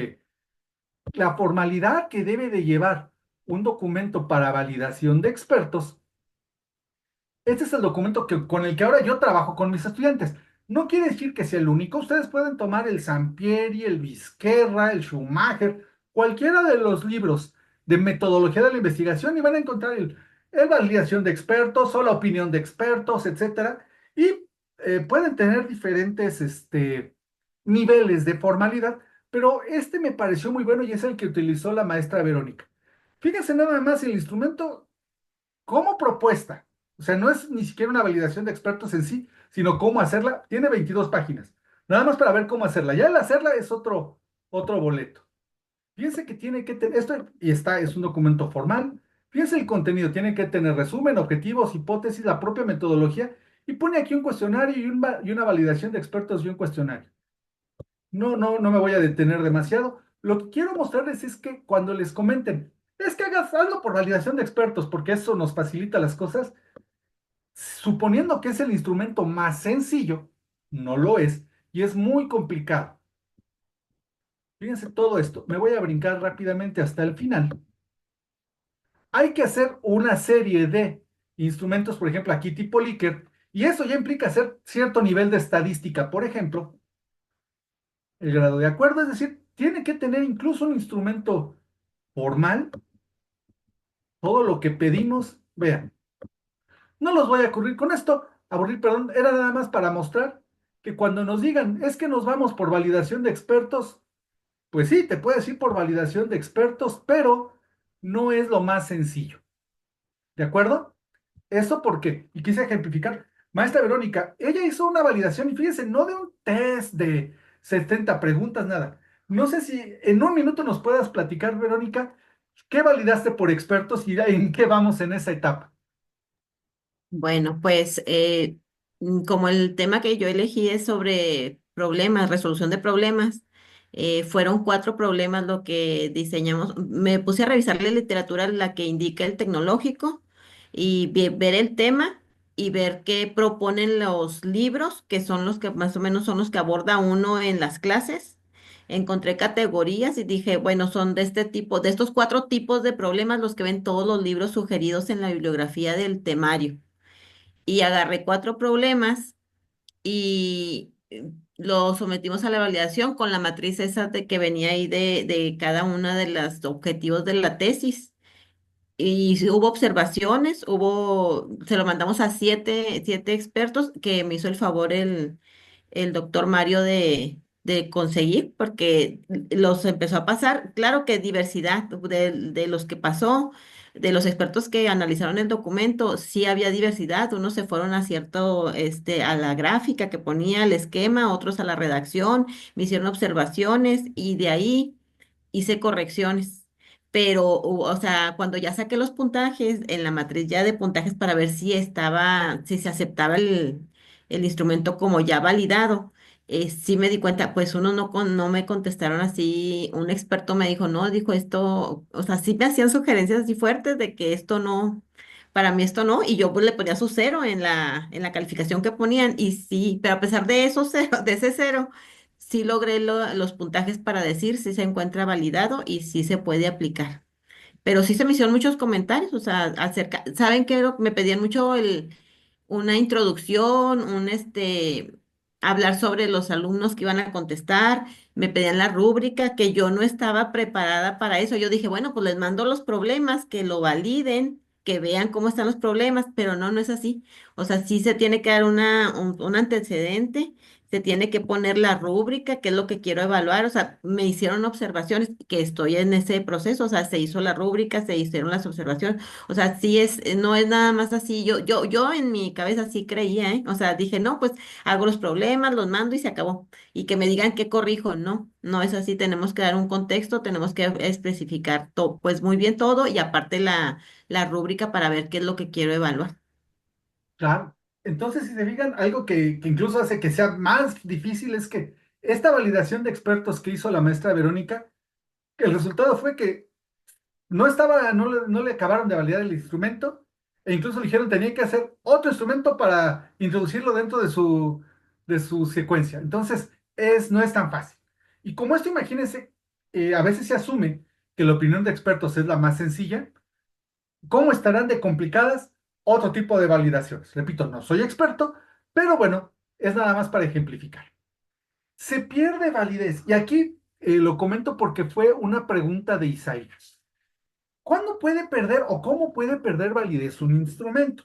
la formalidad que debe de llevar un documento para validación de expertos. Este es el documento con el que ahora yo trabajo con mis estudiantes. No quiere decir que sea el único. Ustedes pueden tomar el Sampieri, el Vizquerra, el Schumacher, cualquiera de los libros de metodología de la investigación y van a encontrar el validación de expertos o la opinión de expertos, etcétera. Y pueden tener diferentes niveles de formalidad, pero este me pareció muy bueno y es el que utilizó la maestra Verónica. Fíjense nada más el instrumento como propuesta. O sea, no es ni siquiera una validación de expertos en sí, sino cómo hacerla. Tiene 22 páginas. Nada más para ver cómo hacerla. Ya el hacerla es otro boleto. Fíjense que tiene que tener, es un documento formal. Fíjense el contenido, tiene que tener resumen, objetivos, hipótesis, la propia metodología. Y pone aquí un cuestionario y una validación de expertos y un cuestionario. No me voy a detener demasiado. Lo que quiero mostrarles es que cuando les comenten, es que hazlo por validación de expertos, porque eso nos facilita las cosas, suponiendo que es el instrumento más sencillo, no lo es, y es muy complicado. Fíjense todo esto, me voy a brincar rápidamente hasta el final. Hay que hacer una serie de instrumentos, por ejemplo, aquí tipo Likert, y eso ya implica hacer cierto nivel de estadística, por ejemplo, el grado de acuerdo, es decir, tiene que tener incluso un instrumento formal, todo lo que pedimos, vean, no los voy a aburrir con esto, perdón, era nada más para mostrar que cuando nos digan, es que nos vamos por validación de expertos, pues sí, te puedes ir por validación de expertos, pero no es lo más sencillo. ¿De acuerdo? Eso porque, y quise ejemplificar, maestra Verónica, ella hizo una validación y fíjense, no de un test de 70 preguntas, nada. No sé si en un minuto nos puedas platicar, Verónica, qué validaste por expertos y en qué vamos en esa etapa. Bueno, pues como el tema que yo elegí es sobre problemas, resolución de problemas, fueron 4 problemas lo que diseñamos. Me puse a revisar la literatura, la que indica el tecnológico y ver el tema y ver qué proponen los libros, que son los que más o menos son los que aborda uno en las clases. Encontré categorías y dije, bueno, son de este tipo, de estos cuatro tipos de problemas los que ven todos los libros sugeridos en la bibliografía del temario. Y agarré cuatro problemas y lo sometimos a la validación con la matriz esa de que venía ahí de cada una de los objetivos de la tesis. Y sí hubo observaciones, se lo mandamos a siete expertos que me hizo el favor el doctor Mario de conseguir, porque los empezó a pasar. Claro que diversidad de los que pasó, de los expertos que analizaron el documento, sí había diversidad. Unos se fueron a a la gráfica que ponía el esquema, otros a la redacción, me hicieron observaciones y de ahí hice correcciones. Pero, o sea, cuando ya saqué los puntajes en la matriz ya de puntajes para ver si se aceptaba el instrumento como ya validado, sí me di cuenta, pues uno no me contestaron así, un experto me dijo, no, dijo esto, o sea, sí me hacían sugerencias así fuertes de que esto no, para mí esto no, y yo pues le ponía su cero en la calificación que ponían, y sí, pero a pesar de eso, de ese cero, sí logré los puntajes para decir si se encuentra validado y si se puede aplicar. Pero sí se me hicieron muchos comentarios, o sea, ¿saben qué? Me pedían mucho una introducción, hablar sobre los alumnos que iban a contestar, me pedían la rúbrica, que yo no estaba preparada para eso. Yo dije, bueno, pues les mando los problemas, que lo validen, que vean cómo están los problemas, pero no, no es así. O sea, sí se tiene que dar un antecedente, se tiene que poner la rúbrica, qué es lo que quiero evaluar. O sea, me hicieron observaciones, que estoy en ese proceso, o sea, se hizo la rúbrica, se hicieron las observaciones. O sea, sí no es nada más así. Yo en mi cabeza sí creía, ¿eh? O sea, dije, no, pues hago los problemas, los mando y se acabó. Y que me digan qué corrijo, no, no es así. Tenemos que dar un contexto, tenemos que especificar todo, pues muy bien todo y aparte la rúbrica para ver qué es lo que quiero evaluar. Claro. Entonces, si se fijan, algo que incluso hace que sea más difícil es que esta validación de expertos que hizo la maestra Verónica, el resultado fue que no le acabaron de validar el instrumento, e incluso le dijeron tenía que hacer otro instrumento para introducirlo dentro de su secuencia. Entonces, no es tan fácil. Y como esto, imagínense, a veces se asume que la opinión de expertos es la más sencilla. ¿Cómo estarán de complicadas otro tipo de validaciones? Repito, no soy experto, pero bueno, es nada más para ejemplificar. Se pierde validez. Y aquí lo comento porque fue una pregunta de Isaías. ¿Cuándo puede perder o cómo puede perder validez un instrumento?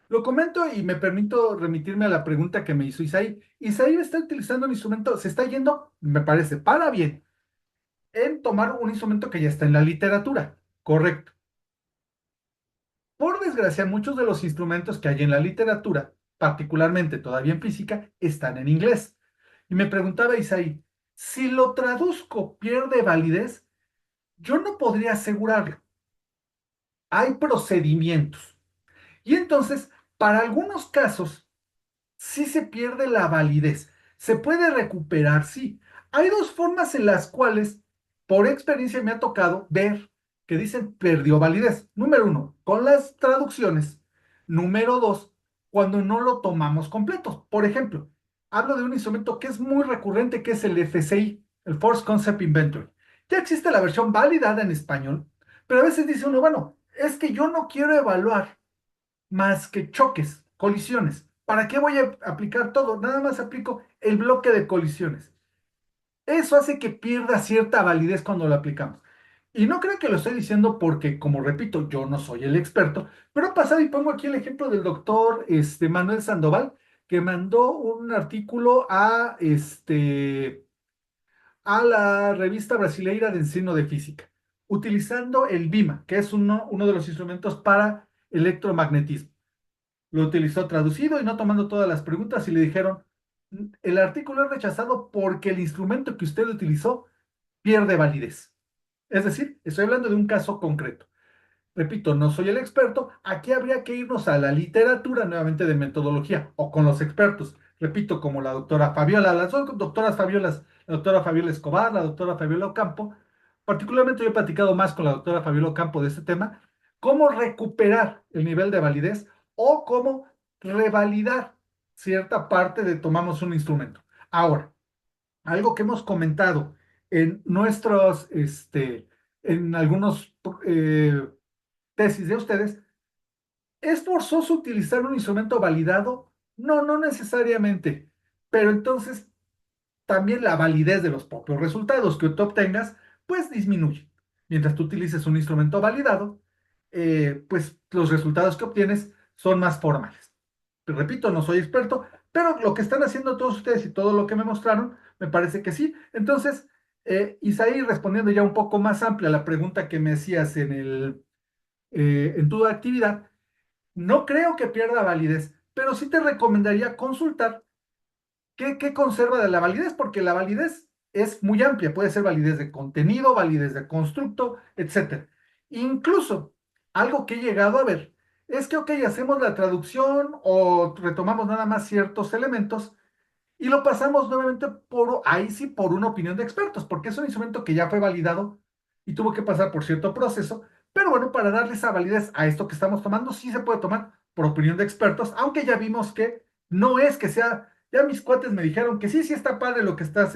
Lo comento y me permito remitirme a la pregunta que me hizo Isaí. Isaí está utilizando un instrumento, se está yendo, me parece, para bien, en tomar un instrumento que ya está en la literatura. Correcto. Por desgracia, muchos de los instrumentos que hay en la literatura, particularmente todavía en física, están en inglés. Y me preguntaba Isaí, si lo traduzco, ¿pierde validez? Yo no podría asegurarlo. Hay procedimientos. Y entonces, para algunos casos, sí se pierde la validez. Se puede recuperar, sí. Hay dos formas en las cuales, por experiencia, me ha tocado ver que dicen perdió validez. Número uno, con las traducciones. Número dos, cuando no lo tomamos completo. Por ejemplo, hablo de un instrumento que es muy recurrente, que es el FCI, el Force Concept Inventory. Ya existe la versión validada en español, pero a veces dice uno, bueno, es que yo no quiero evaluar más que choques, colisiones. ¿Para qué voy a aplicar todo? Nada más aplico el bloque de colisiones. Eso hace que pierda cierta validez cuando lo aplicamos. Y no creo que lo estoy diciendo porque, como repito, yo no soy el experto, pero pasado y pongo aquí el ejemplo del doctor Manuel Sandoval, que mandó un artículo a la revista brasileira de ensino de física, utilizando el BIMA, que es uno de los instrumentos para electromagnetismo. Lo utilizó traducido y no tomando todas las preguntas y le dijeron, el artículo es rechazado porque el instrumento que usted utilizó pierde validez. Es decir, estoy hablando de un caso concreto. Repito, no soy el experto, aquí habría que irnos a la literatura nuevamente de metodología o con los expertos. Repito, como la doctora Fabiola, las dos doctoras Fabiolas, la doctora Fabiola Escobar, la doctora Fabiola Ocampo. Particularmente yo he platicado más con la doctora Fabiola Ocampo de este tema, cómo recuperar el nivel de validez o cómo revalidar cierta parte de tomamos un instrumento. Ahora, algo que hemos comentado en nuestros, en algunos tesis de ustedes, ¿es forzoso utilizar un instrumento validado? No, no necesariamente, pero entonces también la validez de los propios resultados que tú obtengas, pues disminuye. Mientras tú utilices un instrumento validado, pues los resultados que obtienes son más formales. Repito, no soy experto, pero lo que están haciendo todos ustedes y todo lo que me mostraron, me parece que sí. Entonces, Isaí, respondiendo ya un poco más amplia a la pregunta que me hacías en tu actividad, no creo que pierda validez, pero sí te recomendaría consultar qué conserva de la validez, porque la validez es muy amplia, puede ser validez de contenido, validez de constructo, etcétera. Incluso, algo que he llegado a ver es que, ok, hacemos la traducción o retomamos nada más ciertos elementos y lo pasamos nuevamente ahí sí, por una opinión de expertos, porque es un instrumento que ya fue validado y tuvo que pasar por cierto proceso, pero bueno, para darle esa validez a esto que estamos tomando, sí se puede tomar por opinión de expertos, aunque ya vimos que no es que sea, ya mis cuates me dijeron que sí, sí está padre lo que estás,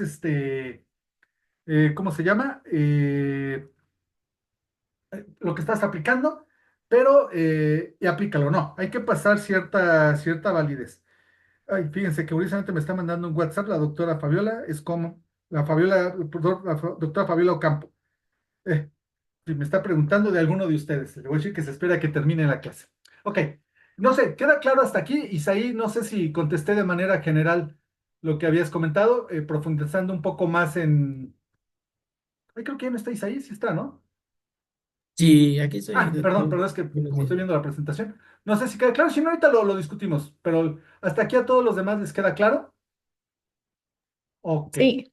¿cómo se llama? Lo que estás aplicando, pero y aplícalo, no, hay que pasar cierta validez. Ay, fíjense que curiosamente me está mandando un WhatsApp la doctora Fabiola, es como la doctora Fabiola Ocampo. Si me está preguntando de alguno de ustedes, le voy a decir que se espera que termine la clase. Ok, no sé, ¿queda claro hasta aquí? Isaí, no sé si contesté de manera general lo que habías comentado, profundizando un poco más en... Ay, creo que ya no está Isaí, sí está, ¿no? Sí, aquí estoy, Perdón, doctor. perdón, es que Buenos como días. estoy viendo la presentación, no sé si queda claro, si no, ahorita lo discutimos, pero hasta aquí a todos los demás les queda claro. Ok, Sí,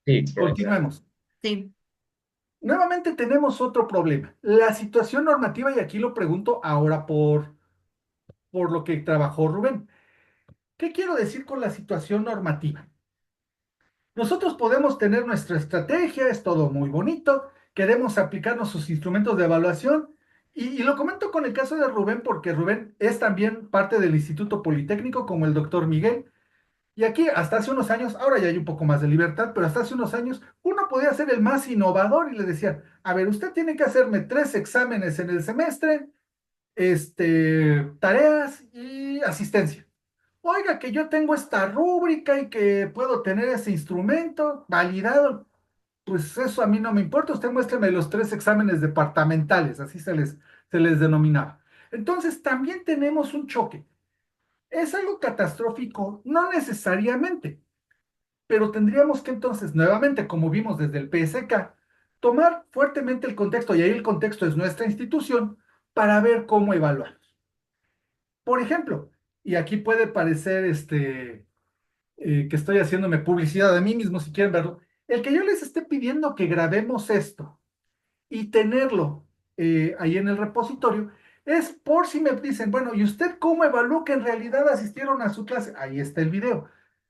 Sí, queda claro. continuemos. Sí. Nuevamente tenemos otro problema, la situación normativa, y aquí lo pregunto ahora por lo que trabajó Rubén. ¿Qué quiero decir con la situación normativa? Nosotros podemos tener nuestra estrategia, es todo muy bonito, queremos aplicar nuestros instrumentos de evaluación, y lo comento con el caso de Rubén, porque Rubén es también parte del Instituto Politécnico, como el doctor Miguel, y aquí hasta hace unos años, ahora ya hay un poco más de libertad, pero hasta hace unos años uno podía ser el más innovador y le decían, a ver, usted tiene que hacerme 3 exámenes en el semestre, tareas y asistencia. Oiga, que yo tengo esta rúbrica y que puedo tener ese instrumento validado. Pues eso a mí no me importa. Usted muéstrame los 3 exámenes departamentales, así se les denominaba. Entonces también tenemos un choque. ¿Es algo catastrófico? No necesariamente, pero tendríamos que entonces, nuevamente, como vimos desde el PSK, tomar fuertemente el contexto, y ahí el contexto es nuestra institución, para ver cómo evaluar. Por ejemplo, y aquí puede parecer que estoy haciéndome publicidad de mí mismo, si quieren verlo, el que yo les esté pidiendo que grabemos esto y tenerlo ahí en el repositorio, es por si me dicen, bueno, ¿y usted cómo evaluó que en realidad asistieron a su clase? Ahí está el video.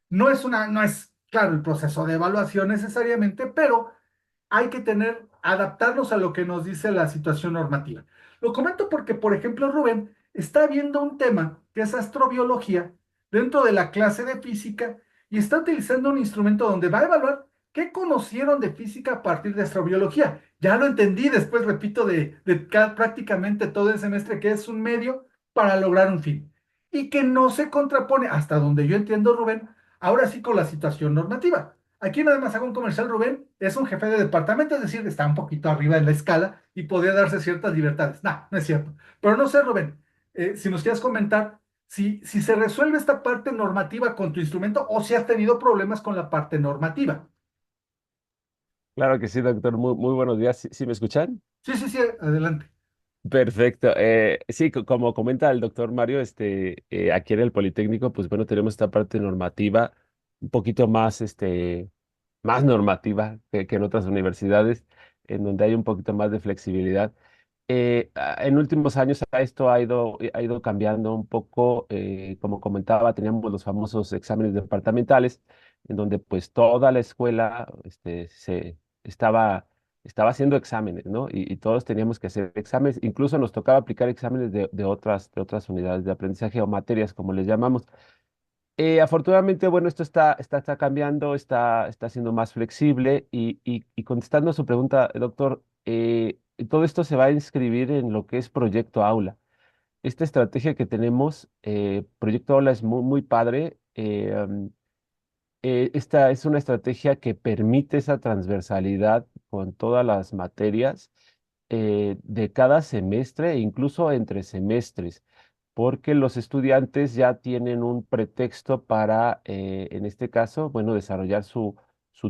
No es, claro, el proceso de evaluación necesariamente, pero hay que adaptarnos a lo que nos dice la situación normativa. Lo comento porque, por ejemplo, Rubén está viendo un tema que es astrobiología dentro de la clase de física y está utilizando un instrumento donde va a evaluar qué conocieron de física a partir de astrobiología. Ya lo entendí después, repito, de prácticamente todo el semestre, que es un medio para lograr un fin y que no se contrapone, hasta donde yo entiendo, Rubén, ahora sí con la situación normativa. Aquí nada más hago un comercial, Rubén, es un jefe de departamento, es decir, está un poquito arriba en la escala y podría darse ciertas libertades. No, no es cierto. Pero no sé, Rubén, si nos quieres comentar si se resuelve esta parte normativa con tu instrumento o si has tenido problemas con la parte normativa. Claro que sí, doctor. Muy buenos días. ¿Sí me escuchan? Sí, sí, sí, adelante. Perfecto. Sí, como comenta el doctor Mario, aquí en el Politécnico, pues bueno, tenemos esta parte normativa un poquito más, más normativa que en otras universidades, en donde hay un poquito más de flexibilidad. En últimos años esto ha ido cambiando un poco. Como comentaba, teníamos los famosos exámenes departamentales, en donde pues toda la escuela se estaba estaba haciendo exámenes, ¿no? Y todos teníamos que hacer exámenes, incluso nos tocaba aplicar exámenes de otras unidades de aprendizaje o materias, como les llamamos. Afortunadamente, bueno, esto está cambiando, está siendo más flexible y contestando a su pregunta, doctor, todo esto se va a inscribir en lo que es Proyecto Aula. Esta estrategia que tenemos, Proyecto Aula, es muy, muy padre. Esta es una estrategia que permite esa transversalidad con todas las materias de cada semestre e incluso entre semestres, porque los estudiantes ya tienen un pretexto para, en este caso, bueno, desarrollar su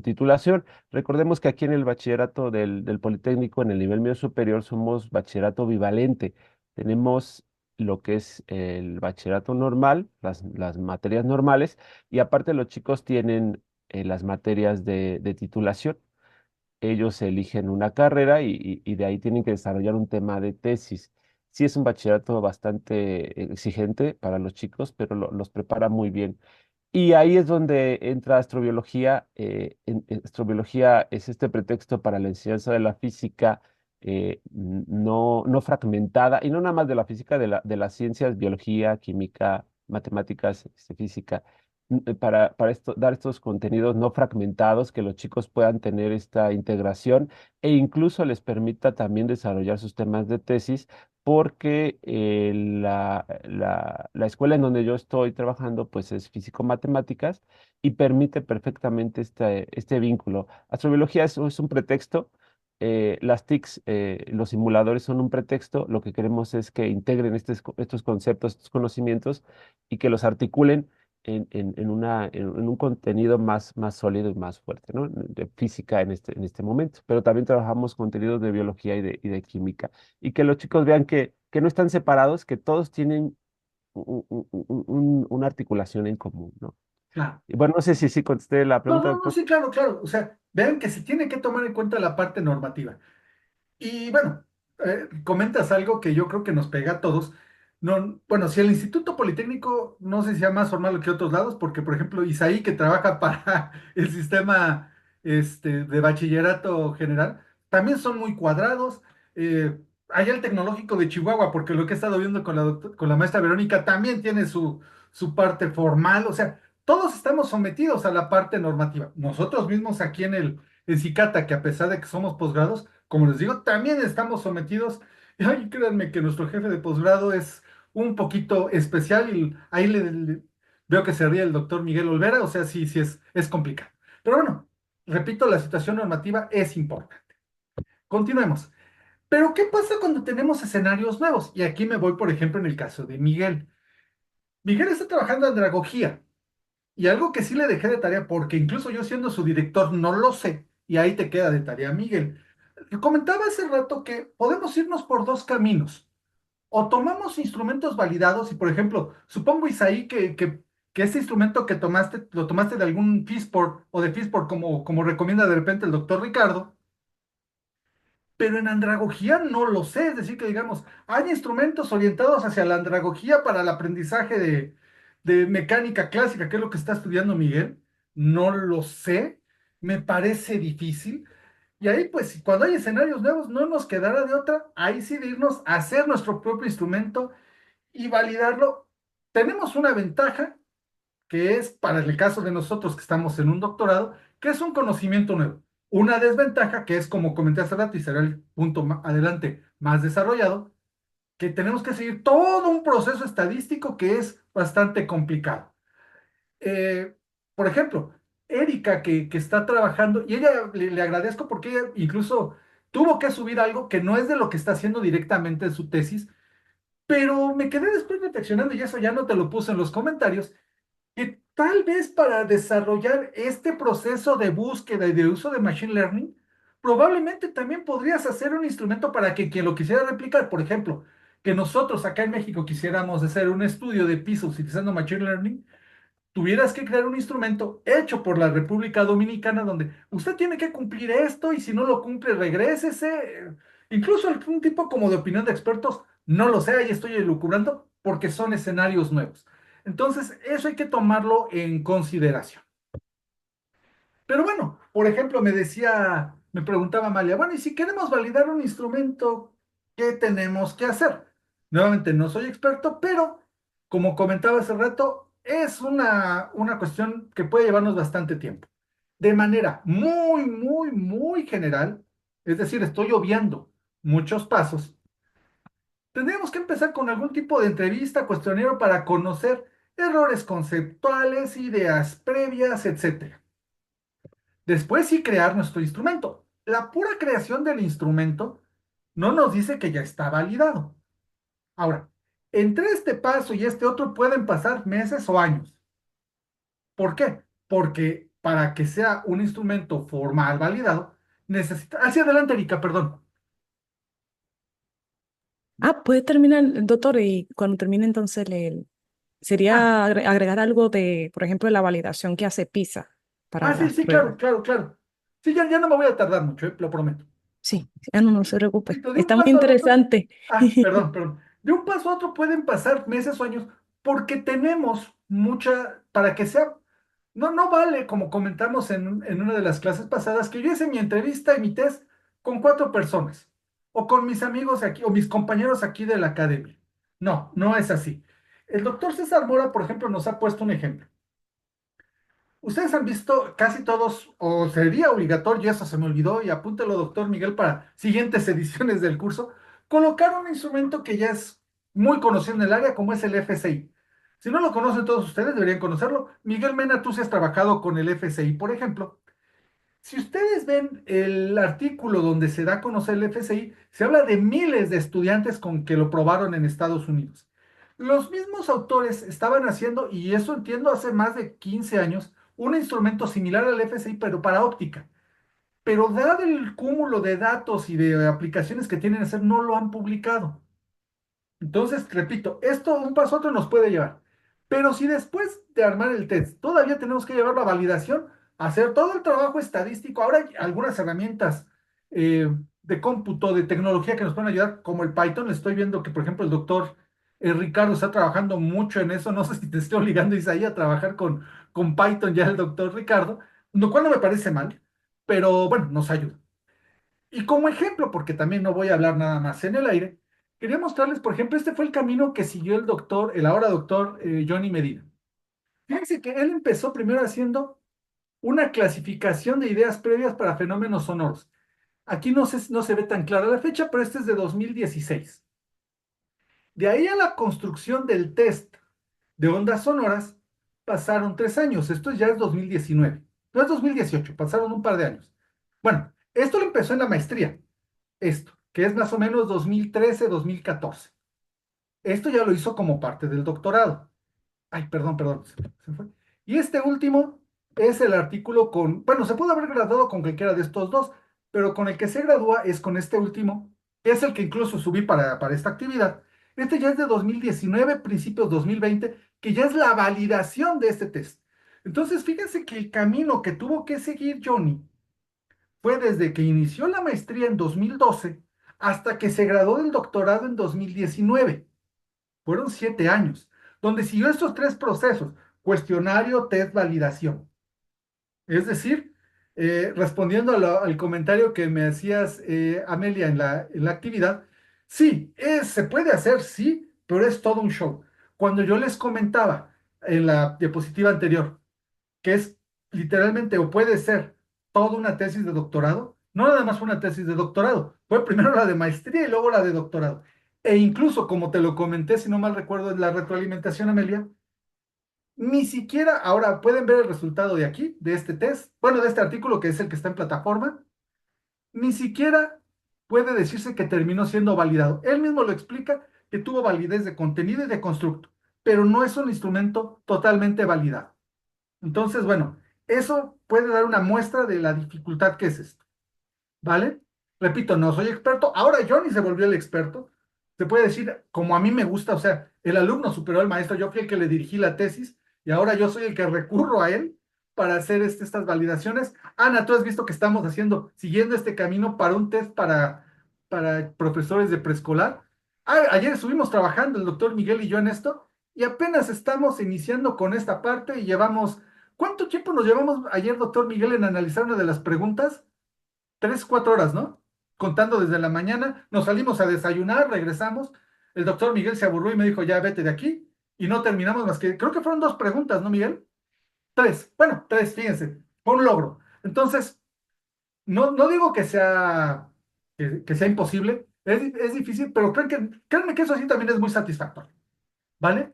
titulación. Recordemos que aquí en el bachillerato del Politécnico, en el nivel medio superior, somos bachillerato bivalente. Tenemos lo que es el bachillerato normal, las materias normales, y aparte los chicos tienen las materias de titulación. Ellos eligen una carrera y de ahí tienen que desarrollar un tema de tesis. Sí es un bachillerato bastante exigente para los chicos, pero los prepara muy bien. Y ahí es donde entra astrobiología. Astrobiología es este pretexto para la enseñanza de la física no fragmentada, y no nada más de la física, de las ciencias, biología, química, matemáticas, física, para dar estos contenidos no fragmentados, que los chicos puedan tener esta integración e incluso les permita también desarrollar sus temas de tesis, porque la escuela en donde yo estoy trabajando pues es físico-matemáticas y permite perfectamente este vínculo. Astrobiología es un pretexto, las TICs, los simuladores son un pretexto. Lo que queremos es que integren estos conceptos, estos conocimientos, y que los articulen en un contenido más sólido y más fuerte, ¿no? De física en este momento, pero también trabajamos contenidos de biología y de química, y que los chicos vean que no están separados, que todos tienen una articulación en común, ¿no? Claro. Y bueno, no sé si sí contesté la No, pregunta, no, no, doctor. sí, claro, claro. O sea, vean que se tiene que tomar en cuenta la parte normativa. Y bueno, comentas algo que yo creo que nos pega a todos. No, bueno, si el Instituto Politécnico no sé si sea más formal que otros lados, porque por ejemplo, Isaí, que trabaja para el sistema de bachillerato general, también son muy cuadrados. Allá el Tecnológico de Chihuahua, porque lo que he estado viendo con la maestra Verónica, también tiene su parte formal. O sea, todos estamos sometidos a la parte normativa. Nosotros mismos aquí en Cicata, que a pesar de que somos posgrados, como les digo, también estamos sometidos. Y ay, créanme que nuestro jefe de posgrado es un poquito especial y ahí veo que se ríe el doctor Miguel Olvera, o sea, sí, sí es complicado. Pero bueno, repito, la situación normativa es importante. Continuemos. Pero ¿qué pasa cuando tenemos escenarios nuevos? Y aquí me voy, por ejemplo, en el caso de Miguel. Miguel está trabajando en andragogía y algo que sí le dejé de tarea, porque incluso yo siendo su director no lo sé, y ahí te queda de tarea, Miguel. Comentaba hace rato que podemos irnos por dos caminos. O tomamos instrumentos validados, y por ejemplo, supongo, Isaí, que ese instrumento que tomaste, lo tomaste de algún FISPOR o de FISPOR, como recomienda de repente el doctor Ricardo, pero en andragogía no lo sé. Es decir, que digamos, hay instrumentos orientados hacia la andragogía para el aprendizaje de mecánica clásica, que es lo que está estudiando Miguel. No lo sé, me parece difícil. Y ahí, pues, cuando hay escenarios nuevos, no nos quedará de otra, ahí sí de irnos a hacer nuestro propio instrumento y validarlo. Tenemos una ventaja, que es para el caso de nosotros que estamos en un doctorado, que es un conocimiento nuevo. Una desventaja, que es como comenté hace rato y será el punto adelante más desarrollado, que tenemos que seguir todo un proceso estadístico que es bastante complicado. eh, por ejemplo, Erika, que está trabajando, y ella le agradezco porque ella incluso tuvo que subir algo que no es de lo que está haciendo directamente en su tesis, pero me quedé después reflexionando, y eso ya no te lo puse en los comentarios, que tal vez para desarrollar este proceso de búsqueda y de uso de Machine Learning, probablemente también podrías hacer un instrumento para que quien lo quisiera replicar, por ejemplo, que nosotros acá en México quisiéramos hacer un estudio de piso utilizando Machine Learning, tuvieras que crear un instrumento hecho por la República Dominicana donde usted tiene que cumplir esto y si no lo cumple, regrésese. Incluso un tipo como de opinión de expertos, no lo sé, ahí estoy elucubrando porque son escenarios nuevos. Entonces, eso hay que tomarlo en consideración. Pero bueno, por ejemplo, me decía me preguntaba Amalia, bueno, y si queremos validar un instrumento, ¿qué tenemos que hacer? Nuevamente, no soy experto, pero como comentaba hace rato, es una cuestión que puede llevarnos bastante tiempo. De manera muy, muy, muy general, es decir, estoy obviando muchos pasos, tendríamos que empezar con algún tipo de entrevista, cuestionario para conocer errores conceptuales, ideas previas, etcétera. Después sí crear nuestro instrumento. La pura creación del instrumento no nos dice que ya está validado. Ahora, entre este paso y este otro pueden pasar meses o años. ¿Por qué? Porque para que sea un instrumento formal validado, necesita... Hacia adelante, Erika, perdón. Puede terminar, doctor, y cuando termine entonces Ah, sería agregar algo de, por ejemplo, de la validación que hace PISA para sí, las sí, pruebas. claro, claro, claro. Sí, ya no me voy a tardar mucho, lo prometo. Sí, no, no se preocupe. Repito, de un Está muy paso al otro, interesante. perdón. De un paso a otro pueden pasar meses o años porque tenemos mucha, para que sea, no vale, como comentamos en una de las clases pasadas, que yo hice mi entrevista y mi test con 4 personas o con mis amigos aquí o mis compañeros aquí de la academia. No es así. El doctor César Mora, por ejemplo, nos ha puesto un ejemplo. Ustedes han visto casi todos, o sería obligatorio, y eso se me olvidó, y apúntelo, doctor Miguel, para siguientes ediciones del curso, colocar un instrumento que ya es muy conocido en el área, como es el FSI. Si no lo conocen todos ustedes, deberían conocerlo. Miguel Mena, tú sí has trabajado con el FSI, por ejemplo. Si ustedes ven el artículo donde se da a conocer el FSI, se habla de miles de estudiantes con que lo probaron en Estados Unidos. Los mismos autores estaban haciendo, y eso entiendo hace más de 15 años, un instrumento similar al FSI, pero para óptica. Pero dado el cúmulo de datos y de aplicaciones que tienen que hacer, no lo han publicado. Entonces, repito, esto un paso a otro nos puede llevar. Pero si después de armar el test todavía tenemos que llevar la validación, hacer todo el trabajo estadístico, ahora hay algunas herramientas de cómputo, de tecnología que nos pueden ayudar, como el Python. Estoy viendo que, por ejemplo, el doctor Ricardo está trabajando mucho en eso. No sé si te estoy obligando, Isaí, a trabajar con Python ya el doctor Ricardo, lo cual no me parece mal, pero bueno, nos ayuda. Y como ejemplo, porque también no voy a hablar nada más en el aire, quería mostrarles, por ejemplo, este fue el camino que siguió el doctor, el ahora doctor Johnny Medina. Fíjense que él empezó primero haciendo una clasificación de ideas previas para fenómenos sonoros. Aquí no se ve tan clara la fecha, pero este es de 2016. De ahí a la construcción del test de ondas sonoras pasaron 3 años. Esto ya es 2019. No es 2018, pasaron un par de años. Bueno, esto lo empezó en la maestría. Esto, que es más o menos 2013, 2014. Esto ya lo hizo como parte del doctorado. Ay, perdón, se fue. Y este último es el artículo con, bueno, se pudo haber graduado con cualquiera de estos dos, pero con el que se gradúa es con este último, que es el que incluso subí para esta actividad. Este ya es de 2019, principios 2020, que ya es la validación de este test. Entonces, fíjense que el camino que tuvo que seguir Johnny fue desde que inició la maestría en 2012 hasta que se graduó del doctorado en 2019. Fueron 7 años, donde siguió estos 3 procesos: cuestionario, test, validación. Es decir, respondiendo al comentario que me hacías, Amelia, en la actividad, sí, se puede hacer, sí, pero es todo un show. Cuando yo les comentaba en la diapositiva anterior, que es literalmente o puede ser toda una tesis de doctorado, no nada más una tesis de doctorado, fue primero la de maestría y luego la de doctorado. E incluso, como te lo comenté, si no mal recuerdo, en la retroalimentación, Amelia, ni siquiera ahora pueden ver el resultado de aquí, de este test, bueno, de este artículo que es el que está en plataforma, ni siquiera puede decirse que terminó siendo validado. Él mismo lo explica, que tuvo validez de contenido y de constructo, pero no es un instrumento totalmente validado. Entonces, bueno, eso puede dar una muestra de la dificultad que es esto, ¿vale? Repito, no soy experto. Ahora Johnny se volvió el experto. Se puede decir, como a mí me gusta, o sea, el alumno superó al maestro. Yo fui el que le dirigí la tesis y ahora yo soy el que recurro a él para hacer estas validaciones. Ana, tú has visto que estamos siguiendo este camino para un test para profesores de preescolar. Ayer estuvimos trabajando el doctor Miguel y yo en esto y apenas estamos iniciando con esta parte y llevamos, ¿cuánto tiempo nos llevamos ayer, doctor Miguel, en analizar una de las preguntas? 4 horas, ¿no? Contando desde la mañana, nos salimos a desayunar, regresamos, el doctor Miguel se aburrió y me dijo, ya vete de aquí, y no terminamos más que, creo que fueron 2 preguntas, ¿no, Miguel? 3, bueno, 3, fíjense, fue un logro. Entonces, no digo que sea imposible, es difícil, pero créanme que eso sí también es muy satisfactorio. ¿Vale?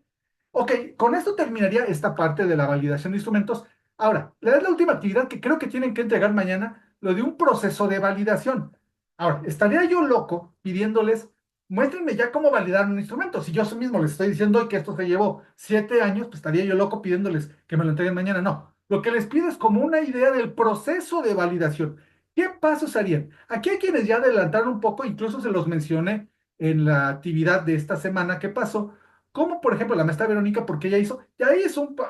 Ok, con esto terminaría esta parte de la validación de instrumentos. Ahora, la última actividad que creo que tienen que entregar mañana, lo de un proceso de validación. Ahora, estaría yo loco pidiéndoles, muéstrenme ya cómo validar un instrumento. Si yo mismo les estoy diciendo hoy que esto se llevó 7 años, pues estaría yo loco pidiéndoles que me lo entreguen mañana. No, lo que les pido es como una idea del proceso de validación. ¿Qué pasos harían? Aquí hay quienes ya adelantaron un poco, incluso se los mencioné en la actividad de esta semana que pasó como por ejemplo la maestra Verónica, porque ya hizo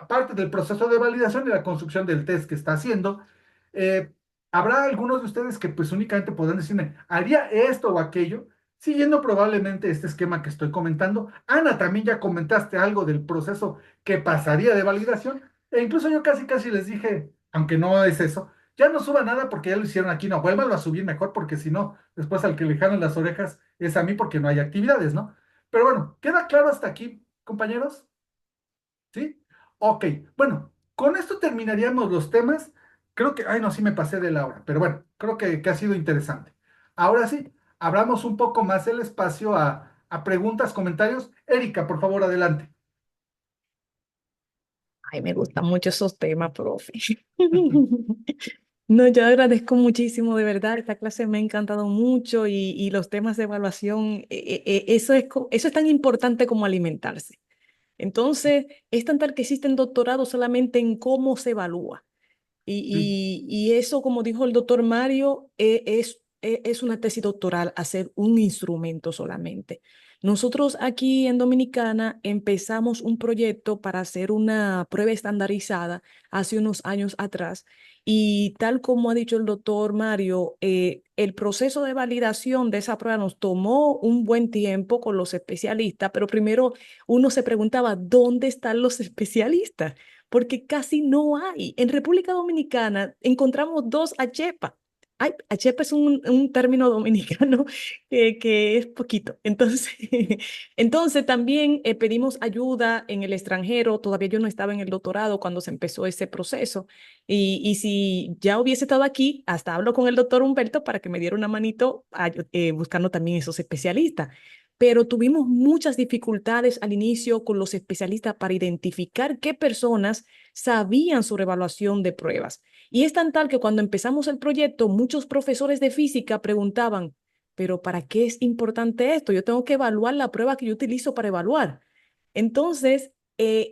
parte del proceso de validación y la construcción del test que está haciendo. Eh, Habrá algunos de ustedes que pues únicamente podrán decirme, haría esto o aquello, siguiendo probablemente este esquema que estoy comentando. Ana, también ya comentaste algo del proceso que pasaría de validación, e incluso yo casi les dije, aunque no es eso, ya no suba nada porque ya lo hicieron aquí, no, vuélvanlo a subir mejor porque si no, después al que le jalan las orejas es a mí porque no hay actividades, ¿no? Pero bueno, ¿queda claro hasta aquí, compañeros? ¿Sí? Ok, bueno, con esto terminaríamos los temas. Creo que, ay, no, sí me pasé de la hora, pero bueno, creo que ha sido interesante. Ahora sí, abramos un poco más el espacio a preguntas, comentarios. Erika, por favor, adelante. Ay, me gustan mucho esos temas, profe. No, yo agradezco muchísimo, de verdad, esta clase me ha encantado mucho y los temas de evaluación, eso es tan importante como alimentarse. Entonces, es tan tal que existen doctorados solamente en cómo se evalúa. Sí, Y eso, como dijo el doctor Mario, es una tesis doctoral, hacer un instrumento solamente. Nosotros aquí en Dominicana empezamos un proyecto para hacer una prueba estandarizada hace unos años atrás y tal como ha dicho el doctor Mario, el proceso de validación de esa prueba nos tomó un buen tiempo con los especialistas, pero primero uno se preguntaba, ¿dónde están los especialistas? Porque casi no hay. En República Dominicana encontramos dos achepas. Ay, achepa es un término dominicano que es poquito. Entonces, entonces también pedimos ayuda en el extranjero. Todavía yo no estaba en el doctorado cuando se empezó ese proceso. Y si ya hubiese estado aquí, hasta hablo con el doctor Humberto para que me diera una manito buscando también esos especialistas, pero tuvimos muchas dificultades al inicio con los especialistas para identificar qué personas sabían sobre evaluación de pruebas. Y es tan tal que cuando empezamos el proyecto, muchos profesores de física preguntaban, pero ¿para qué es importante esto? Yo tengo que evaluar la prueba que yo utilizo para evaluar. Entonces,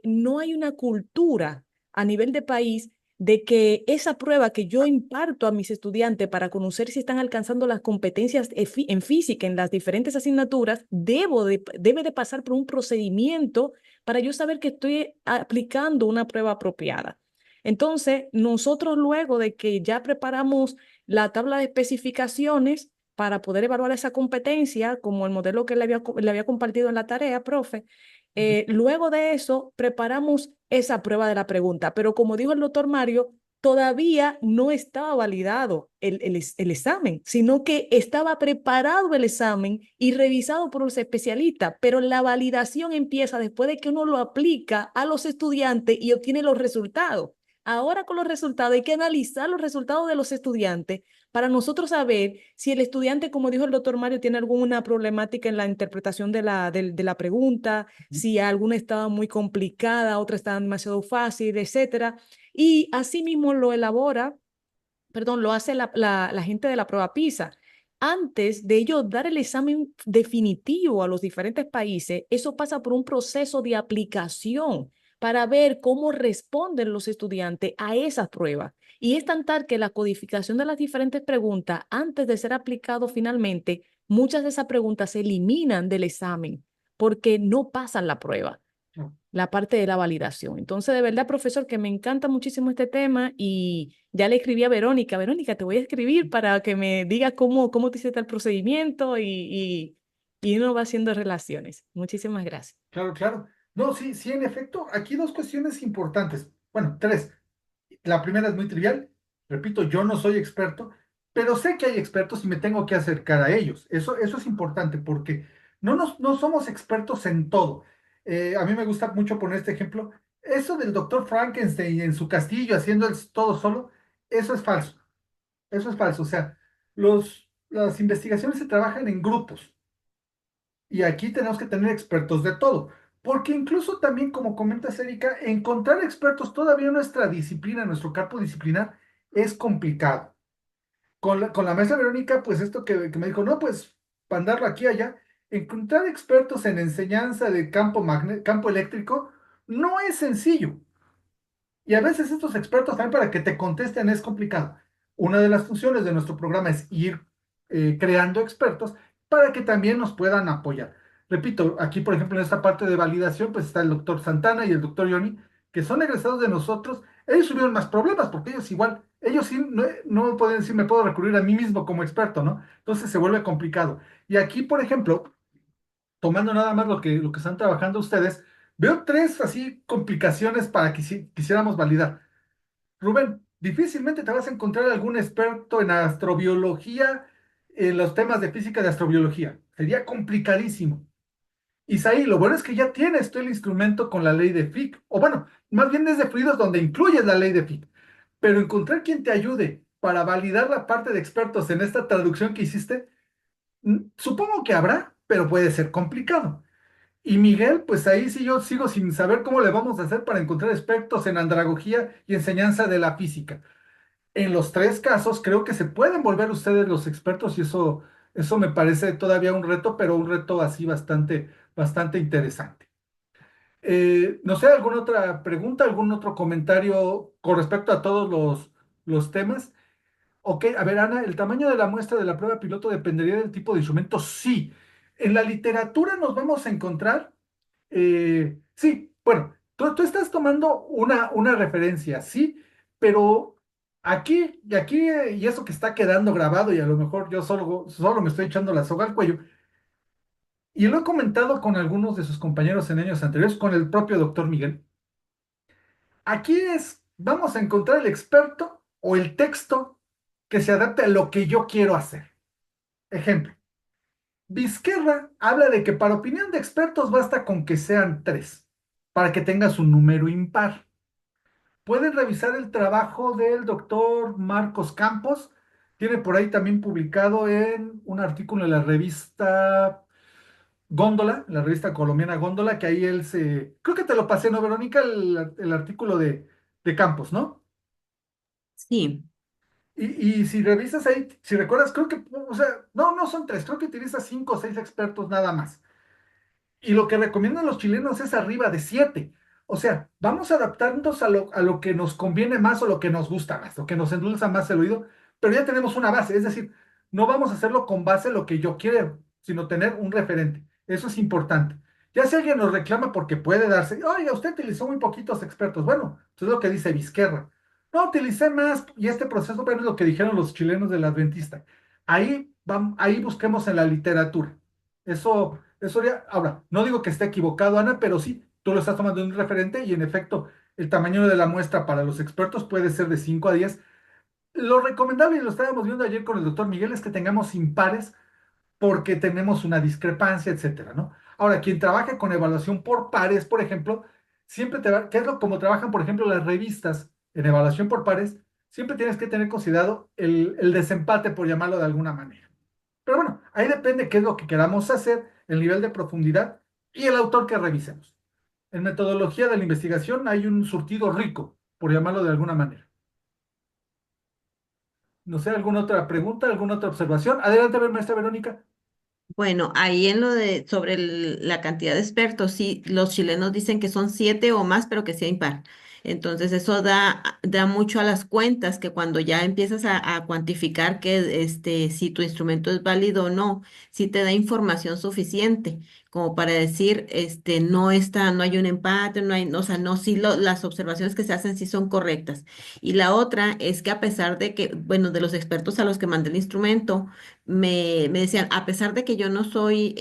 no hay una cultura a nivel de país de que esa prueba que yo imparto a mis estudiantes para conocer si están alcanzando las competencias en física en las diferentes asignaturas, debe de pasar por un procedimiento para yo saber que estoy aplicando una prueba apropiada. Entonces, nosotros luego de que ya preparamos la tabla de especificaciones para poder evaluar esa competencia, como el modelo que le había compartido en la tarea, profe, luego de eso, preparamos esa prueba de la pregunta, pero como dijo el doctor Mario, todavía no estaba validado el examen, sino que estaba preparado el examen y revisado por los especialistas, pero la validación empieza después de que uno lo aplica a los estudiantes y obtiene los resultados. Ahora con los resultados hay que analizar los resultados de los estudiantes para nosotros saber si el estudiante, como dijo el doctor Mario, tiene alguna problemática en la interpretación de la pregunta, si alguna estaba muy complicada, otra estaba demasiado fácil, etcétera. Y asimismo lo hace la gente de la prueba PISA. Antes de ellos dar el examen definitivo a los diferentes países, eso pasa por un proceso de aplicación para ver cómo responden los estudiantes a esas pruebas. Y es tan tal que la codificación de las diferentes preguntas, antes de ser aplicado finalmente, muchas de esas preguntas se eliminan del examen porque no pasan la prueba, la parte de la validación. Entonces, de verdad, profesor, que me encanta muchísimo este tema y ya le escribí a Verónica. Verónica, te voy a escribir para que me digas cómo te hiciste el procedimiento y uno va haciendo relaciones. Muchísimas gracias. claro, claro. No, sí, sí, en efecto, aquí 2 cuestiones importantes. Bueno, 3. La primera es muy trivial. Repito, yo no soy experto, pero sé que hay expertos y me tengo que acercar a ellos. Eso es importante porque no somos expertos en todo. A mí me gusta mucho poner este ejemplo. Eso del doctor Frankenstein en su castillo haciendo todo solo, eso es falso. Eso es falso. O sea, las investigaciones se trabajan en grupos y aquí tenemos que tener expertos de todo. Porque incluso también, como comentas, Erika, encontrar expertos todavía en nuestra disciplina, en nuestro campo disciplinar, es complicado. Con la maestra Verónica, pues esto que me dijo, no, pues para andarlo aquí y allá, encontrar expertos en enseñanza de campo eléctrico no es sencillo. Y a veces estos expertos también para que te contesten es complicado. Una de las funciones de nuestro programa es ir creando expertos para que también nos puedan apoyar. Repito, aquí por ejemplo en esta parte de validación pues está el doctor Santana y el doctor Yoni, que son egresados de nosotros. Ellos tuvieron más problemas porque ellos igual, ellos sí no pueden decir me puedo recurrir a mí mismo como experto, ¿no? Entonces se vuelve complicado. Y aquí por ejemplo, tomando nada más lo que están trabajando ustedes, veo tres así complicaciones para que quisiéramos validar. Rubén, difícilmente te vas a encontrar algún experto en astrobiología, en los temas de física de astrobiología. Sería complicadísimo. Isaí, lo bueno es que ya tienes tú el instrumento con la ley de Fick, o bueno, más bien es de fluidos donde incluyes la ley de Fick. Pero encontrar quien te ayude para validar la parte de expertos en esta traducción que hiciste, supongo que habrá, pero puede ser complicado. Y Miguel, pues ahí sí yo sigo sin saber cómo le vamos a hacer para encontrar expertos en andragogía y enseñanza de la física. En los tres casos creo que se pueden volver ustedes los expertos y eso me parece todavía un reto, pero un reto así bastante interesante. No sé, ¿alguna otra pregunta, algún otro comentario con respecto a todos los temas? Ok, a ver, Ana, ¿el tamaño de la muestra de la prueba piloto dependería del tipo de instrumento? Sí. En la literatura nos vamos a encontrar, sí, bueno, tú estás tomando una referencia, sí, pero y eso que está quedando grabado y a lo mejor yo solo me estoy echando la soga al cuello, y lo he comentado con algunos de sus compañeros en años anteriores, con el propio doctor Miguel. Vamos a encontrar el experto o el texto que se adapte a lo que yo quiero hacer. Ejemplo, Vizquerra habla de que para opinión de expertos basta con que sean tres, para que tengas un número impar. Pueden revisar el trabajo del doctor Marcos Campos. Tiene por ahí también publicado en un artículo en la revista Góndola, en la revista colombiana Góndola, que ahí creo que te lo pasé, ¿no, Verónica? El artículo de Campos, ¿no? Sí, Y si revisas ahí, si recuerdas, creo que, o sea, no son tres, creo que utiliza 5 o 6 expertos nada más. Y lo que recomiendan los chilenos es arriba de 7. O sea, vamos adaptándonos a lo que nos conviene más o lo que nos gusta más, lo que nos endulza más el oído, pero ya tenemos una base, es decir, no vamos a hacerlo con base en lo que yo quiero, sino tener un referente. Eso es importante. Ya si alguien nos reclama porque puede darse, oiga, usted utilizó muy poquitos expertos. Bueno, eso es lo que dice Vizquerra. No, utilicé más y este proceso, bueno, es lo que dijeron los chilenos del Adventista. Ahí busquemos en la literatura. Eso ya, ahora, no digo que esté equivocado, Ana, pero sí, tú lo estás tomando en un referente y en efecto, el tamaño de la muestra para los expertos puede ser de 5 a 10. Lo recomendable, y lo estábamos viendo ayer con el doctor Miguel, es que tengamos impares porque tenemos una discrepancia, etcétera, ¿no? Ahora, quien trabaja con evaluación por pares, por ejemplo, siempre ¿qué es lo como trabajan, por ejemplo, las revistas en evaluación por pares? Siempre tienes que tener considerado el desempate, por llamarlo de alguna manera. Pero bueno, ahí depende qué es lo que queramos hacer, el nivel de profundidad y el autor que revisemos. En metodología de la investigación hay un surtido rico, por llamarlo de alguna manera. No sé, ¿alguna otra pregunta, alguna otra observación? Adelante, maestra Verónica. bueno, ahí en lo de sobre la cantidad de expertos, sí, los chilenos dicen que son 7 o más, pero que sea impar. Entonces eso da mucho a las cuentas, que cuando ya empiezas a cuantificar que si tu instrumento es válido o no, sí te da información suficiente como para decir, no hay un empate, no hay, o sea, no, sí las observaciones que se hacen sí son correctas. Y la otra es que a pesar de que, bueno, de los expertos a los que mandé el instrumento, me decían, a pesar de que yo no soy,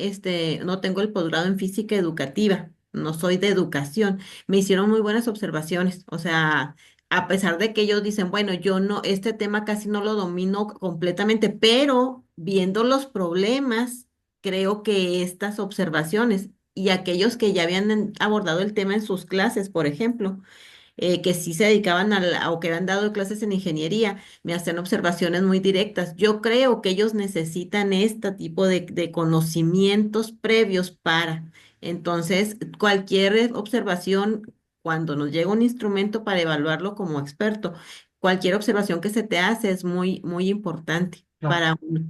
no tengo el posgrado en física educativa, no soy de educación, me hicieron muy buenas observaciones, o sea, a pesar de que ellos dicen, bueno, yo no, este tema casi no lo domino completamente, pero viendo los problemas, creo que estas observaciones y aquellos que ya habían abordado el tema en sus clases, por ejemplo, que sí se dedicaban o que habían dado clases en ingeniería, me hacen observaciones muy directas. Yo creo que ellos necesitan este tipo de conocimientos previos para. Entonces, cualquier observación, cuando nos llega un instrumento para evaluarlo como experto, cualquier observación que se te hace es muy, muy importante Claro. para uno.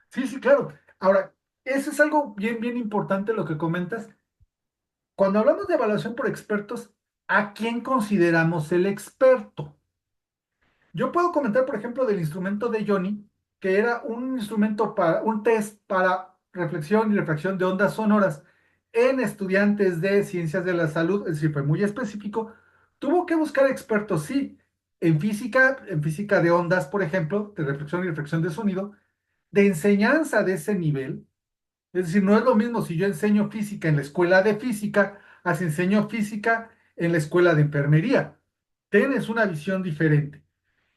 Sí, sí, claro. Ahora, eso es algo bien, bien importante lo que comentas. Cuando hablamos de evaluación por expertos, ¿a quién consideramos el experto? Yo puedo comentar, por ejemplo, del instrumento de Johnny, que era un instrumento para un test para reflexión y refracción de ondas sonoras en estudiantes de ciencias de la salud, es decir, fue muy específico. Tuvo que buscar expertos, sí, en física de ondas, por ejemplo, de reflexión y refracción de sonido, de enseñanza de ese nivel. Es decir, no es lo mismo si yo enseño física en la escuela de física, a si enseño física en la escuela de enfermería. Tienes una visión diferente.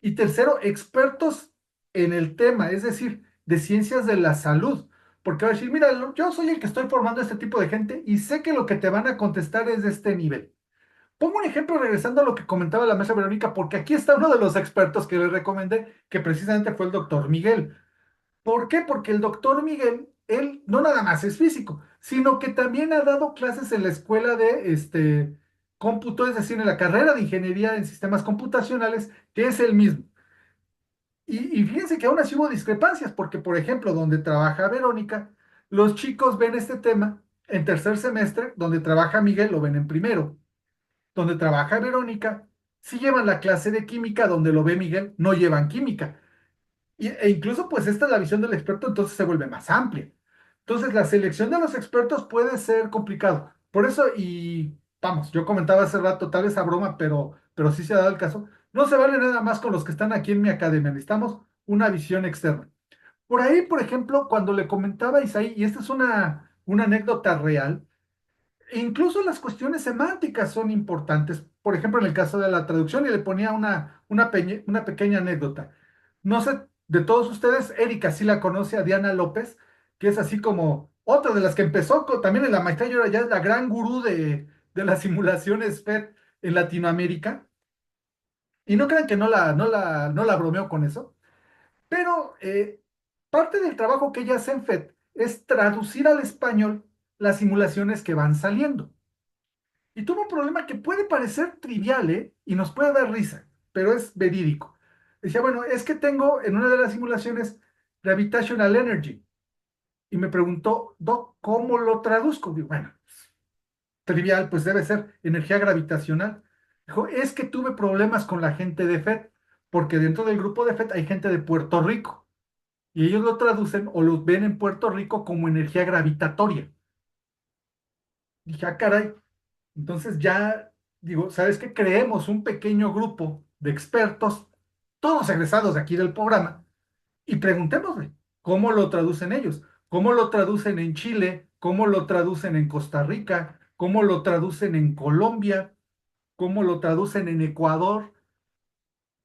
Y tercero, expertos en el tema, es decir, de ciencias de la salud. Porque va a decir, mira, yo soy el que estoy formando a este tipo de gente y sé que lo que te van a contestar es de este nivel. Pongo un ejemplo regresando a lo que comentaba la maestra Verónica, porque aquí está uno de los expertos que le recomendé, que precisamente fue el doctor Miguel. ¿Por qué? Porque el doctor Miguel, él no nada más es físico, sino que también ha dado clases en la escuela de cómputo, es decir, en la carrera de ingeniería en sistemas computacionales, que es el mismo. Y fíjense que aún así hubo discrepancias, porque, por ejemplo, donde trabaja Verónica, los chicos ven este tema en tercer semestre, donde trabaja Miguel, lo ven en primero. Donde trabaja Verónica, sí llevan la clase de química, donde lo ve Miguel, no llevan química. E incluso, pues, esta es la visión del experto, entonces se vuelve más amplia. Entonces, la selección de los expertos puede ser complicado. Por eso, y vamos, yo comentaba hace rato, tal vez a broma, pero sí se ha dado el caso, no se vale nada más con los que están aquí en mi academia, necesitamos una visión externa. Por ahí, por ejemplo, cuando le comentaba a Isaí, y esta es una anécdota real, incluso las cuestiones semánticas son importantes. Por ejemplo, en el caso de la traducción, y le ponía una pequeña anécdota. No sé, de todos ustedes, Erika sí la conoce a Diana López, que es así como otra de las que empezó también en la maestría y ahora ya es la gran gurú de las simulaciones FED en Latinoamérica. Y no crean que no la bromeo con eso, pero parte del trabajo que ella hace en FED es traducir al español las simulaciones que van saliendo. Y tuvo un problema que puede parecer trivial, ¿eh? Y nos puede dar risa, pero es verídico. Decía, bueno, es que tengo en una de las simulaciones gravitational energy. Y me preguntó, Doc, ¿cómo lo traduzco? Digo, bueno, trivial, pues debe ser energía gravitacional. Dijo, es que tuve problemas con la gente de FED, porque dentro del grupo de FED hay gente de Puerto Rico. Y ellos lo traducen o lo ven en Puerto Rico como energía gravitatoria. Dije, ah, caray. Entonces ya digo, ¿sabes qué? Creemos un pequeño grupo de expertos, todos egresados de aquí del programa, y preguntémosle, ¿cómo lo traducen ellos? ¿Cómo lo traducen en Chile? ¿Cómo lo traducen en Costa Rica? ¿Cómo lo traducen en Colombia? ¿Cómo lo traducen en Ecuador?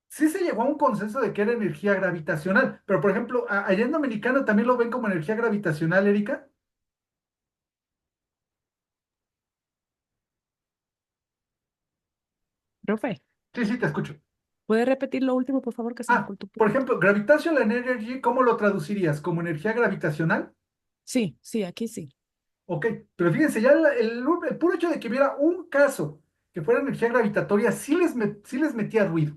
Sí se llegó a un consenso de que era energía gravitacional, pero por ejemplo, allá en Dominicana también lo ven como energía gravitacional, Erika. Profe, Sí, sí, te escucho. ¿puede repetir lo último, por favor, que se me cortó un Por poquito? ejemplo, gravitational energy, ¿cómo lo traducirías? ¿Como energía gravitacional? Sí, sí, aquí sí. Ok, pero fíjense, ya el puro hecho de que hubiera un caso que fuera energía gravitatoria sí les metía ruido.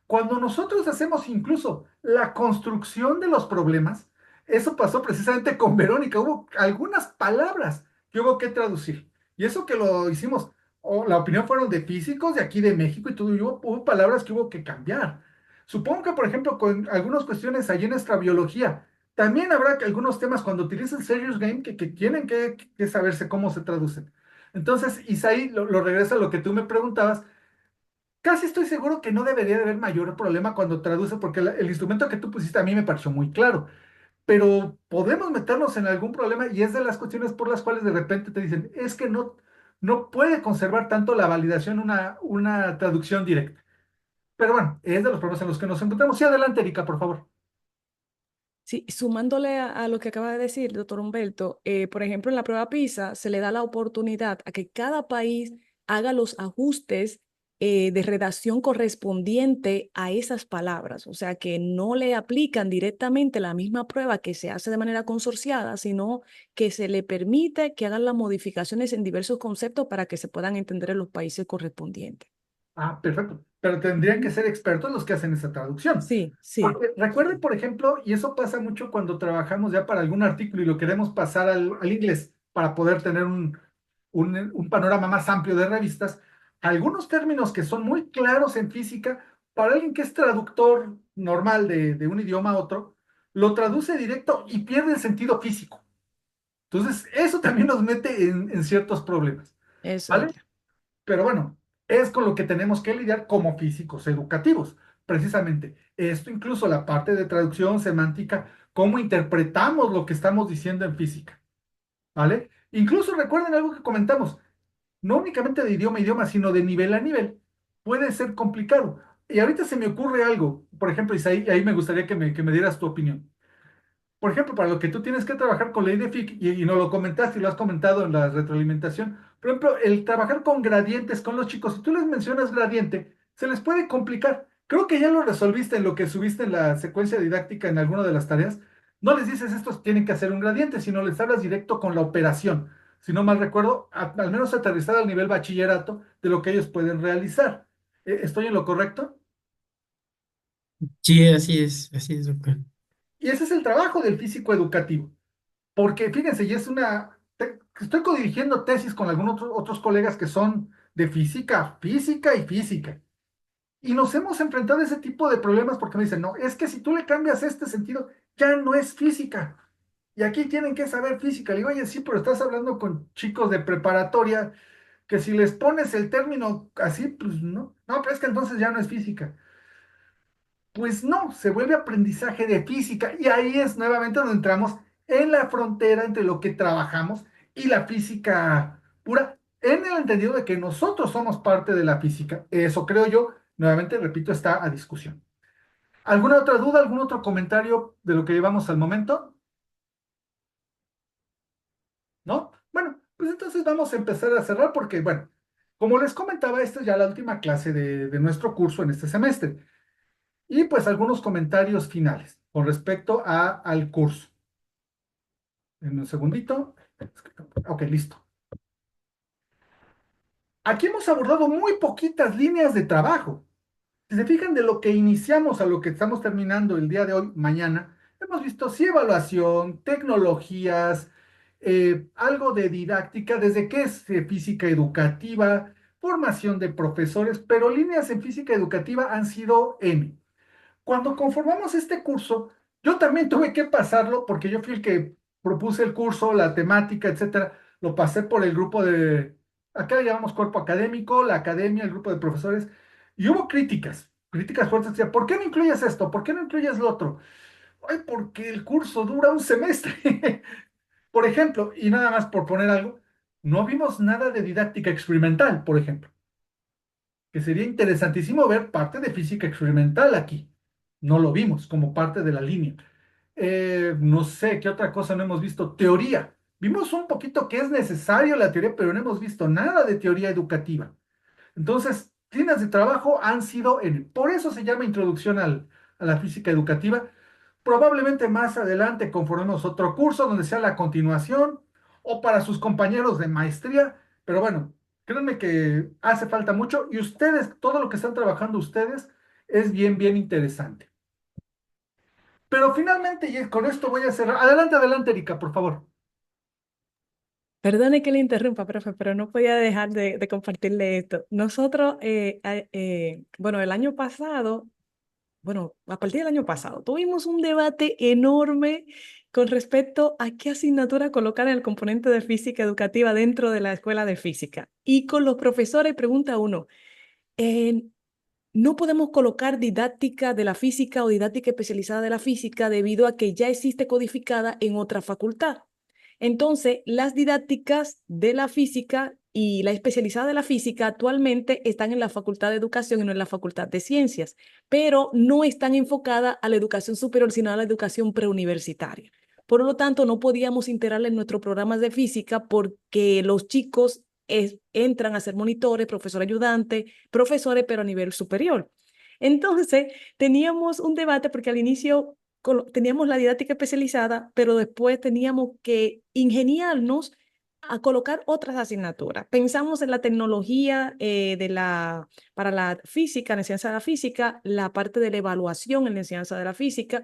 Cuando nosotros hacemos incluso la construcción de los problemas, eso pasó precisamente con Verónica. Hubo algunas palabras que hubo que traducir. Y eso que lo hicimos, la opinión fueron de físicos de aquí de México y todo, y hubo palabras que hubo que cambiar. Supongo que, por ejemplo, con algunas cuestiones allí en nuestra biología, también habrá que algunos temas cuando utilicen Serious Game que tienen que saberse cómo se traducen. Entonces, Isaí, lo regresa a lo que tú me preguntabas. Casi estoy seguro que no debería de haber mayor problema cuando traduce, porque el instrumento que tú pusiste a mí me pareció muy claro, pero podemos meternos en algún problema y es de las cuestiones por las cuales de repente te dicen, es que no, no puede conservar tanto la validación una traducción directa. Pero bueno, es de los problemas en los que nos encontramos. Sí, adelante, Erika, por favor. Sí, sumándole a lo que acaba de decir, doctor Humberto, por ejemplo, en la prueba PISA se le da la oportunidad a que cada país haga los ajustes de redacción correspondiente a esas palabras, o sea, que no le aplican directamente la misma prueba que se hace de manera consorciada, sino que se le permite que hagan las modificaciones en diversos conceptos para que se puedan entender en los países correspondientes. Ah, perfecto. Pero tendrían que ser expertos los que hacen esa traducción. Sí, sí. Porque recuerden, por ejemplo, y eso pasa mucho cuando trabajamos ya para algún artículo y lo queremos pasar al inglés para poder tener un panorama más amplio de revistas, algunos términos que son muy claros en física, para alguien que es traductor normal de un idioma a otro, lo traduce directo y pierde el sentido físico. Entonces, eso también nos mete en ciertos problemas, Eso es. ¿vale? Pero bueno, es con lo que tenemos que lidiar como físicos educativos. Precisamente, esto incluso la parte de traducción semántica, cómo interpretamos lo que estamos diciendo en física, ¿vale? Incluso recuerden algo que comentamos, no únicamente de idioma a idioma, sino de nivel a nivel, puede ser complicado. Y ahorita se me ocurre algo, por ejemplo, Isaí, ahí me gustaría que me dieras tu opinión. Por ejemplo, para lo que tú tienes que trabajar con ley de Fick, y nos lo comentaste y lo has comentado en la retroalimentación, por ejemplo, el trabajar con gradientes con los chicos, si tú les mencionas gradiente, se les puede complicar. Creo que ya lo resolviste en lo que subiste en la secuencia didáctica en alguna de las tareas. No les dices estos tienen que hacer un gradiente, sino les hablas directo con la operación. Si no mal recuerdo, al menos aterrizar al nivel bachillerato de lo que ellos pueden realizar. ¿Estoy en lo correcto? Sí, así es, doctor. Y ese es el trabajo del físico educativo. Porque fíjense, y es estoy codirigiendo tesis con algunos otros colegas que son de física, física y física. Y nos hemos enfrentado a ese tipo de problemas porque me dicen, no, es que si tú le cambias este sentido, ya no es física. Y aquí tienen que saber física. Le digo, oye, sí, pero estás hablando con chicos de preparatoria, que si les pones el término así, pues no. No, pero es que entonces ya no es física. Pues no, se vuelve aprendizaje de física y ahí es nuevamente donde entramos en la frontera entre lo que trabajamos y la física pura, en el entendido de que nosotros somos parte de la física. Eso creo yo, nuevamente repito, está a discusión. ¿Alguna otra duda, algún otro comentario de lo que llevamos al momento? ¿No? Bueno, pues entonces vamos a empezar a cerrar porque, bueno, como les comentaba, esta es ya la última clase de nuestro curso en este semestre. Y pues algunos comentarios finales con respecto al curso. En un segundito. Ok, listo. Aquí hemos abordado muy poquitas líneas de trabajo. Si se fijan de lo que iniciamos a lo que estamos terminando el día de hoy, mañana, hemos visto sí evaluación, tecnologías, algo de didáctica, desde qué es física educativa, formación de profesores, pero líneas en física educativa han sido N. Cuando conformamos este curso, yo también tuve que pasarlo porque yo fui el que propuse el curso, la temática, etcétera. Lo pasé por el grupo acá le llamamos cuerpo académico, la academia, el grupo de profesores, y hubo críticas fuertes. Decía, ¿por qué no incluyes esto? ¿Por qué no incluyes lo otro? Ay, porque el curso dura un semestre. Por ejemplo, y nada más por poner algo, no vimos nada de didáctica experimental, por ejemplo, que sería interesantísimo ver parte de física experimental aquí. No lo vimos como parte de la línea. No sé qué otra cosa no hemos visto. Teoría. Vimos un poquito que es necesario la teoría, pero no hemos visto nada de teoría educativa. Entonces, líneas de trabajo han sido por eso se llama introducción a la física educativa. Probablemente más adelante conformemos otro curso donde sea la continuación o para sus compañeros de maestría, pero bueno, créanme que hace falta mucho y ustedes, todo lo que están trabajando ustedes es bien, bien interesante. Pero finalmente, y con esto voy a cerrar. Adelante, adelante, Erika, por favor. Perdone que le interrumpa, profe, pero no podía dejar de compartirle esto. Nosotros, bueno, el año pasado, bueno, a partir del año pasado, tuvimos un debate enorme con respecto a qué asignatura colocar en el componente de física educativa dentro de la escuela de física. Y con los profesores pregunta uno, eh, no podemos colocar didáctica de la física o didáctica especializada de la física debido a que ya existe codificada en otra facultad. Entonces, las didácticas de la física y la especializada de la física actualmente están en la Facultad de Educación y no en la Facultad de Ciencias, pero no están enfocadas a la educación superior, sino a la educación preuniversitaria. Por lo tanto, no podíamos integrarla en nuestros programas de física porque los chicos entran a ser monitores, profesor ayudante, profesores, pero a nivel superior. Entonces, teníamos un debate porque al inicio teníamos la didáctica especializada, pero después teníamos que ingeniarnos a colocar otras asignaturas. Pensamos en la tecnología para la física, en la enseñanza de la física, la parte de la evaluación en la enseñanza de la física,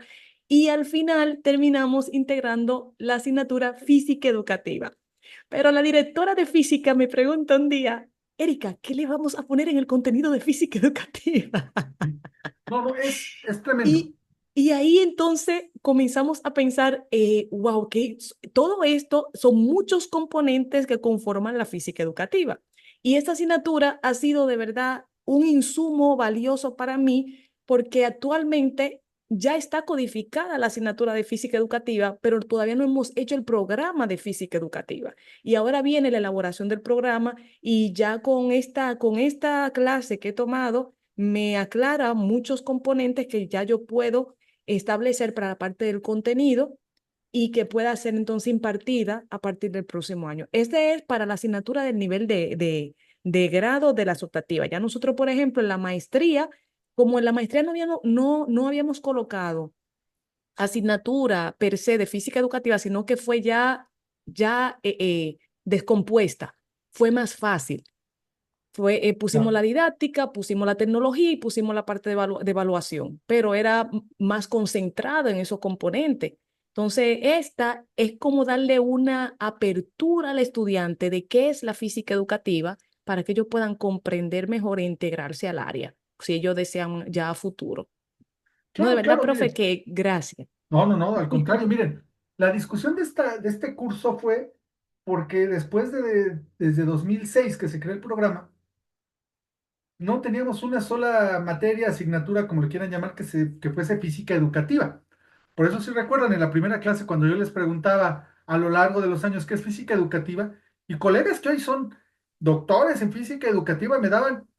y al final terminamos integrando la asignatura física educativa. Pero la directora de física me pregunta un día, Erika, ¿qué le vamos a poner en el contenido de física educativa? No, no, es tremendo. Y ahí entonces comenzamos a pensar, wow, que todo esto son muchos componentes que conforman la física educativa. Y esta asignatura ha sido de verdad un insumo valioso para mí porque actualmente ya está codificada la asignatura de física educativa, pero todavía no hemos hecho el programa de física educativa. Y ahora viene la elaboración del programa y ya con esta clase que he tomado, me aclara muchos componentes que ya yo puedo establecer para la parte del contenido y que pueda ser entonces impartida a partir del próximo año. Este es para la asignatura del nivel de grado de las optativas. Ya nosotros, por ejemplo, en la maestría, como en la maestría no habíamos colocado asignatura per se de física educativa, sino que fue ya descompuesta, fue más fácil. Pusimos Claro. la didáctica, pusimos la tecnología y pusimos la parte de evaluación, pero era más concentrada en esos componentes. Entonces, esta es como darle una apertura al estudiante de qué es la física educativa para que ellos puedan comprender mejor e integrarse al área, si ellos desean ya a futuro. No, de Claro, verdad, claro, profe, miren. que gracias. No, no, no, al contrario, miren, la discusión de este curso fue porque desde 2006 que se creó el programa, no teníamos una sola materia, asignatura, como le quieran llamar, que fuese física educativa. Por eso, si recuerdan, en la primera clase, cuando yo les preguntaba a lo largo de los años qué es física educativa, y colegas que hoy son doctores en física educativa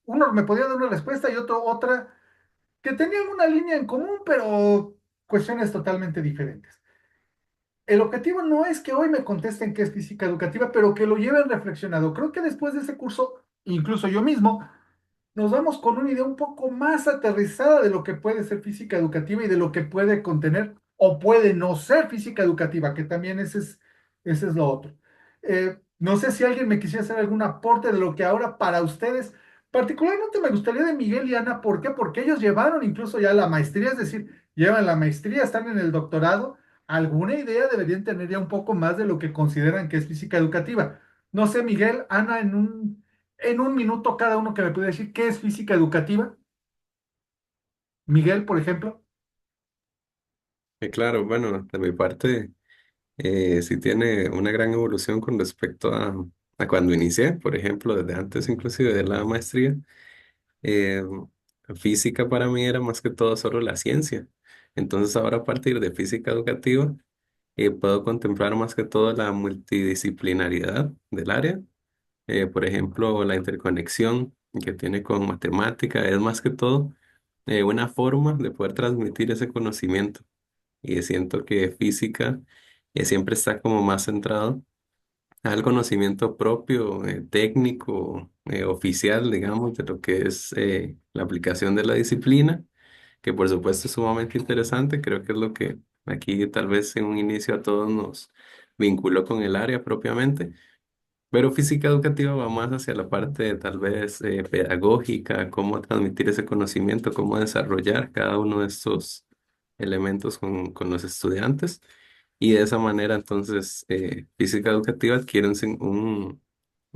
uno me podía dar una respuesta y otro otra, que tenían una línea en común, pero cuestiones totalmente diferentes. El objetivo no es que hoy me contesten qué es física educativa, pero que lo lleven reflexionado. Creo que después de ese curso, incluso yo mismo, nos vamos con una idea un poco más aterrizada de lo que puede ser física educativa y de lo que puede contener o puede no ser física educativa, que también ese es lo otro. No sé si alguien me quisiera hacer algún aporte de lo que ahora para ustedes, particularmente me gustaría de Miguel y Ana. ¿Por qué? Porque ellos llevaron incluso ya la maestría, es decir, llevan la maestría, están en el doctorado. Alguna idea deberían tener ya un poco más de lo que consideran que es física educativa. No sé, Miguel, Ana, en un minuto cada uno que me puede decir qué es física educativa. Miguel, por ejemplo. Claro, bueno, de mi parte, sí tiene una gran evolución con respecto a cuando inicié, por ejemplo, desde antes inclusive de la maestría. eh, Física para mí era más que todo solo la ciencia. Entonces ahora a partir de física educativa, puedo contemplar más que todo la multidisciplinariedad del área. Por ejemplo, la interconexión que tiene con matemática es más que todo una forma de poder transmitir ese conocimiento. Y siento que física siempre está como más centrado al conocimiento propio, técnico, oficial, digamos, de lo que es la aplicación de la disciplina, que por supuesto es sumamente interesante. Creo que es lo que aquí tal vez en un inicio a todos nos vinculó con el área propiamente. Pero física educativa va más hacia la parte tal vez pedagógica, cómo transmitir ese conocimiento, cómo desarrollar cada uno de estos elementos con los estudiantes. Y de esa manera entonces física educativa adquiere un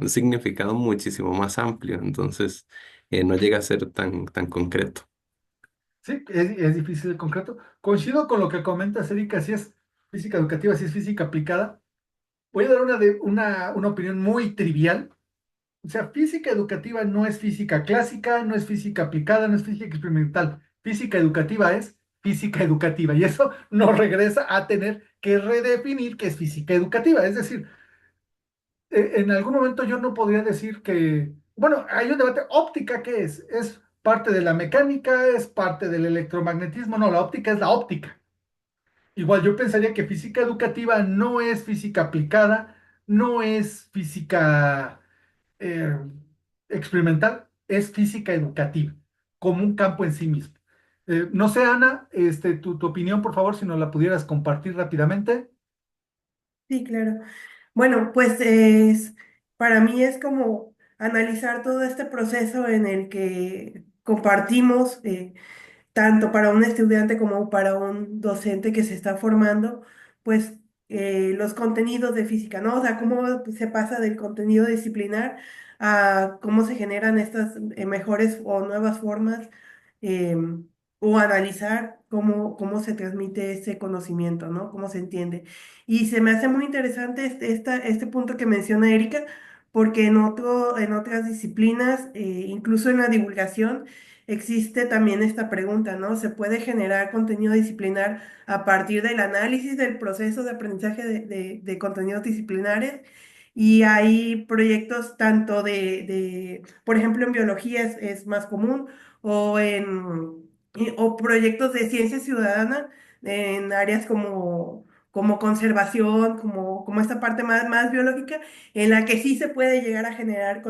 significado muchísimo más amplio. Entonces no llega a ser tan concreto. Sí, es difícil el concreto. Coincido con lo que comentas, Erika, si es física educativa, si es física aplicada. Voy a dar una opinión muy trivial. O sea, física educativa no es física clásica, no es física aplicada, no es física experimental. Física educativa es física educativa y eso nos regresa a tener que redefinir qué es física educativa. Es decir, En algún momento yo no podría decir que, bueno, hay un debate, óptica, ¿qué es? ¿Es parte de la mecánica? ¿Es parte del electromagnetismo? No, la óptica es la óptica. Igual yo pensaría que física educativa no es física aplicada, no es física eh, experimental, es física educativa, como un campo en sí mismo. No sé, Ana, tu opinión, por favor, si nos la pudieras compartir rápidamente. Sí, claro. Bueno, pues para mí es como analizar todo este proceso en el que compartimos, tanto para un estudiante como para un docente que se está formando, pues los contenidos de física, ¿no? O sea, cómo se pasa del contenido disciplinar a cómo se generan estas mejores o nuevas formas, o analizar cómo se transmite ese conocimiento, ¿no? Cómo se entiende. Y se me hace muy interesante este punto que menciona Erika, porque en otras disciplinas, incluso en la divulgación, existe también esta pregunta, ¿no? ¿Se puede generar contenido disciplinar a partir del análisis del proceso de aprendizaje de contenidos disciplinares? Y hay proyectos tanto por ejemplo, en biología es más común, o o proyectos de ciencia ciudadana en áreas como conservación, como esta parte más biológica, en la que sí se puede llegar a generar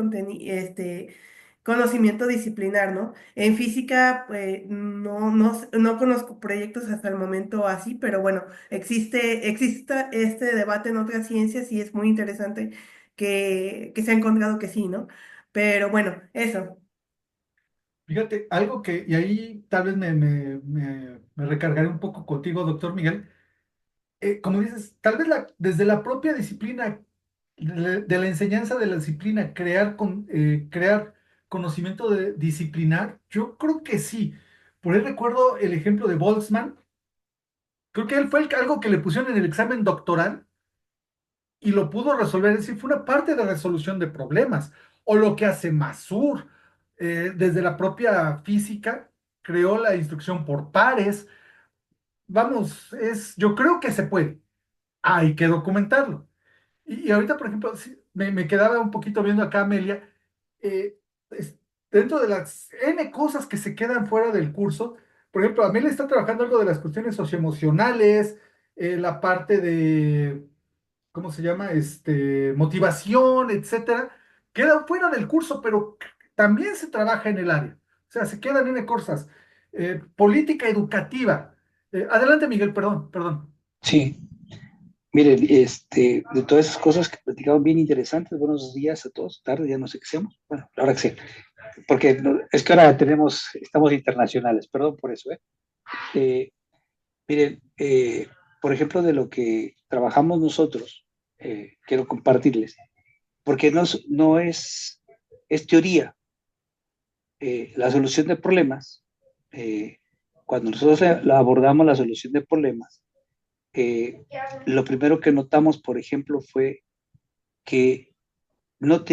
conocimiento disciplinar, ¿no? En física, no conozco proyectos hasta el momento así, pero bueno, existe este debate en otras ciencias y es muy interesante que se ha encontrado que sí, ¿no? Pero bueno, eso. Fíjate, algo que, y ahí tal vez me recargaré un poco contigo, doctor Miguel. Como dices, tal vez desde la propia disciplina, de la enseñanza de la disciplina, crear conocimiento disciplinar, yo creo que sí. Por ahí recuerdo el ejemplo de Boltzmann. Creo que él fue algo que le pusieron en el examen doctoral y lo pudo resolver. Es decir, fue una parte de resolución de problemas. O lo que hace Masur, desde la propia física, creó la instrucción por pares. Vamos, yo creo que se puede. Hay que documentarlo. Y ahorita, por ejemplo, sí, me quedaba un poquito viendo acá, Amelia, eh, es- dentro de las N cosas que se quedan fuera del curso, por ejemplo, Amelia está trabajando algo de las cuestiones socioemocionales, la parte de, ¿cómo se llama? Motivación, etcétera, quedan fuera del curso, pero también se trabaja en el área. O sea, se quedan N cosas. Política educativa. Adelante, Miguel, perdón, perdón. Sí, miren, de todas esas cosas que platicaban bien interesantes, buenos días a todos, tarde, ya no sé qué seamos, bueno, la hora que sea, porque es que ahora estamos internacionales, perdón por eso, ¿eh? Eh, miren, por ejemplo, de lo que trabajamos nosotros, quiero compartirles, porque es teoría, la solución de problemas, eh, cuando nosotros abordamos la solución de problemas, lo primero que notamos, por ejemplo, fue que no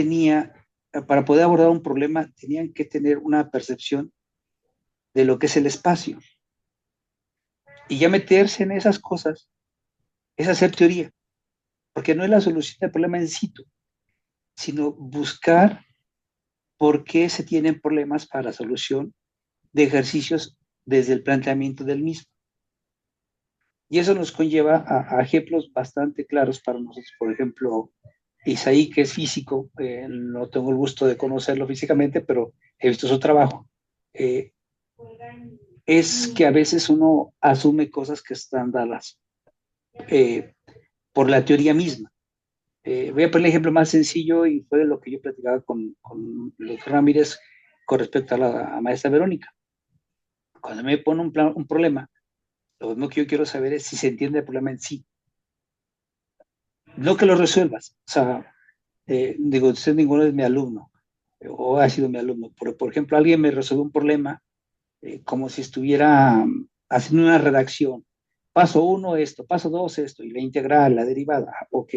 para poder abordar un problema, tenían que tener una percepción de lo que es el espacio. Y ya meterse en esas cosas es hacer teoría, porque no es la solución del problema en situ, sino buscar por qué se tienen problemas para la solución de ejercicios desde el planteamiento del mismo. Y eso nos conlleva a ejemplos bastante claros para nosotros. Por ejemplo, Isaí, que es físico, no tengo el gusto de conocerlo físicamente, pero he visto su trabajo. Eh, es que a veces uno asume cosas que están dadas eh, por la teoría misma. Voy a poner el ejemplo más sencillo y fue lo que yo platicaba con el doctor Ramírez con respecto a la maestra Verónica. Cuando me pone un problema, lo mismo que yo quiero saber es si se entiende el problema en sí, no que lo resuelvas. O sea, digo, usted ninguno es mi alumno o ha sido mi alumno. Por ejemplo, alguien me resuelve un problema como si estuviera haciendo una redacción. Paso uno esto, paso dos esto, y la integral, la derivada, ok.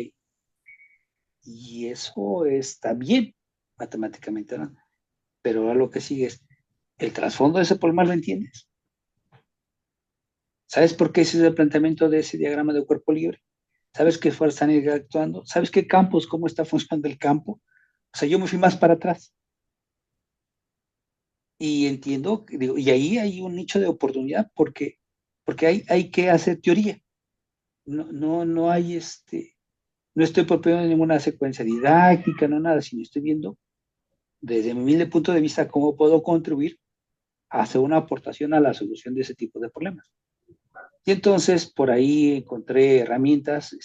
Y eso está bien matemáticamente, ¿no? Pero ahora lo que sigue es, ¿el trasfondo de ese problema lo entiendes? ¿Sabes por qué ese es el planteamiento de ese diagrama de cuerpo libre? ¿Sabes qué fuerza están actuando? ¿Sabes qué campos, cómo está funcionando el campo? O sea, yo me fui más para atrás y entiendo, digo, y ahí hay un nicho de oportunidad porque hay que hacer teoría. No hay no estoy proponiendo ninguna secuencia didáctica, no nada, sino estoy viendo desde mi humilde punto de vista cómo puedo contribuir a hacer una aportación a la solución de ese tipo de problemas. Y entonces por ahí encontré herramientas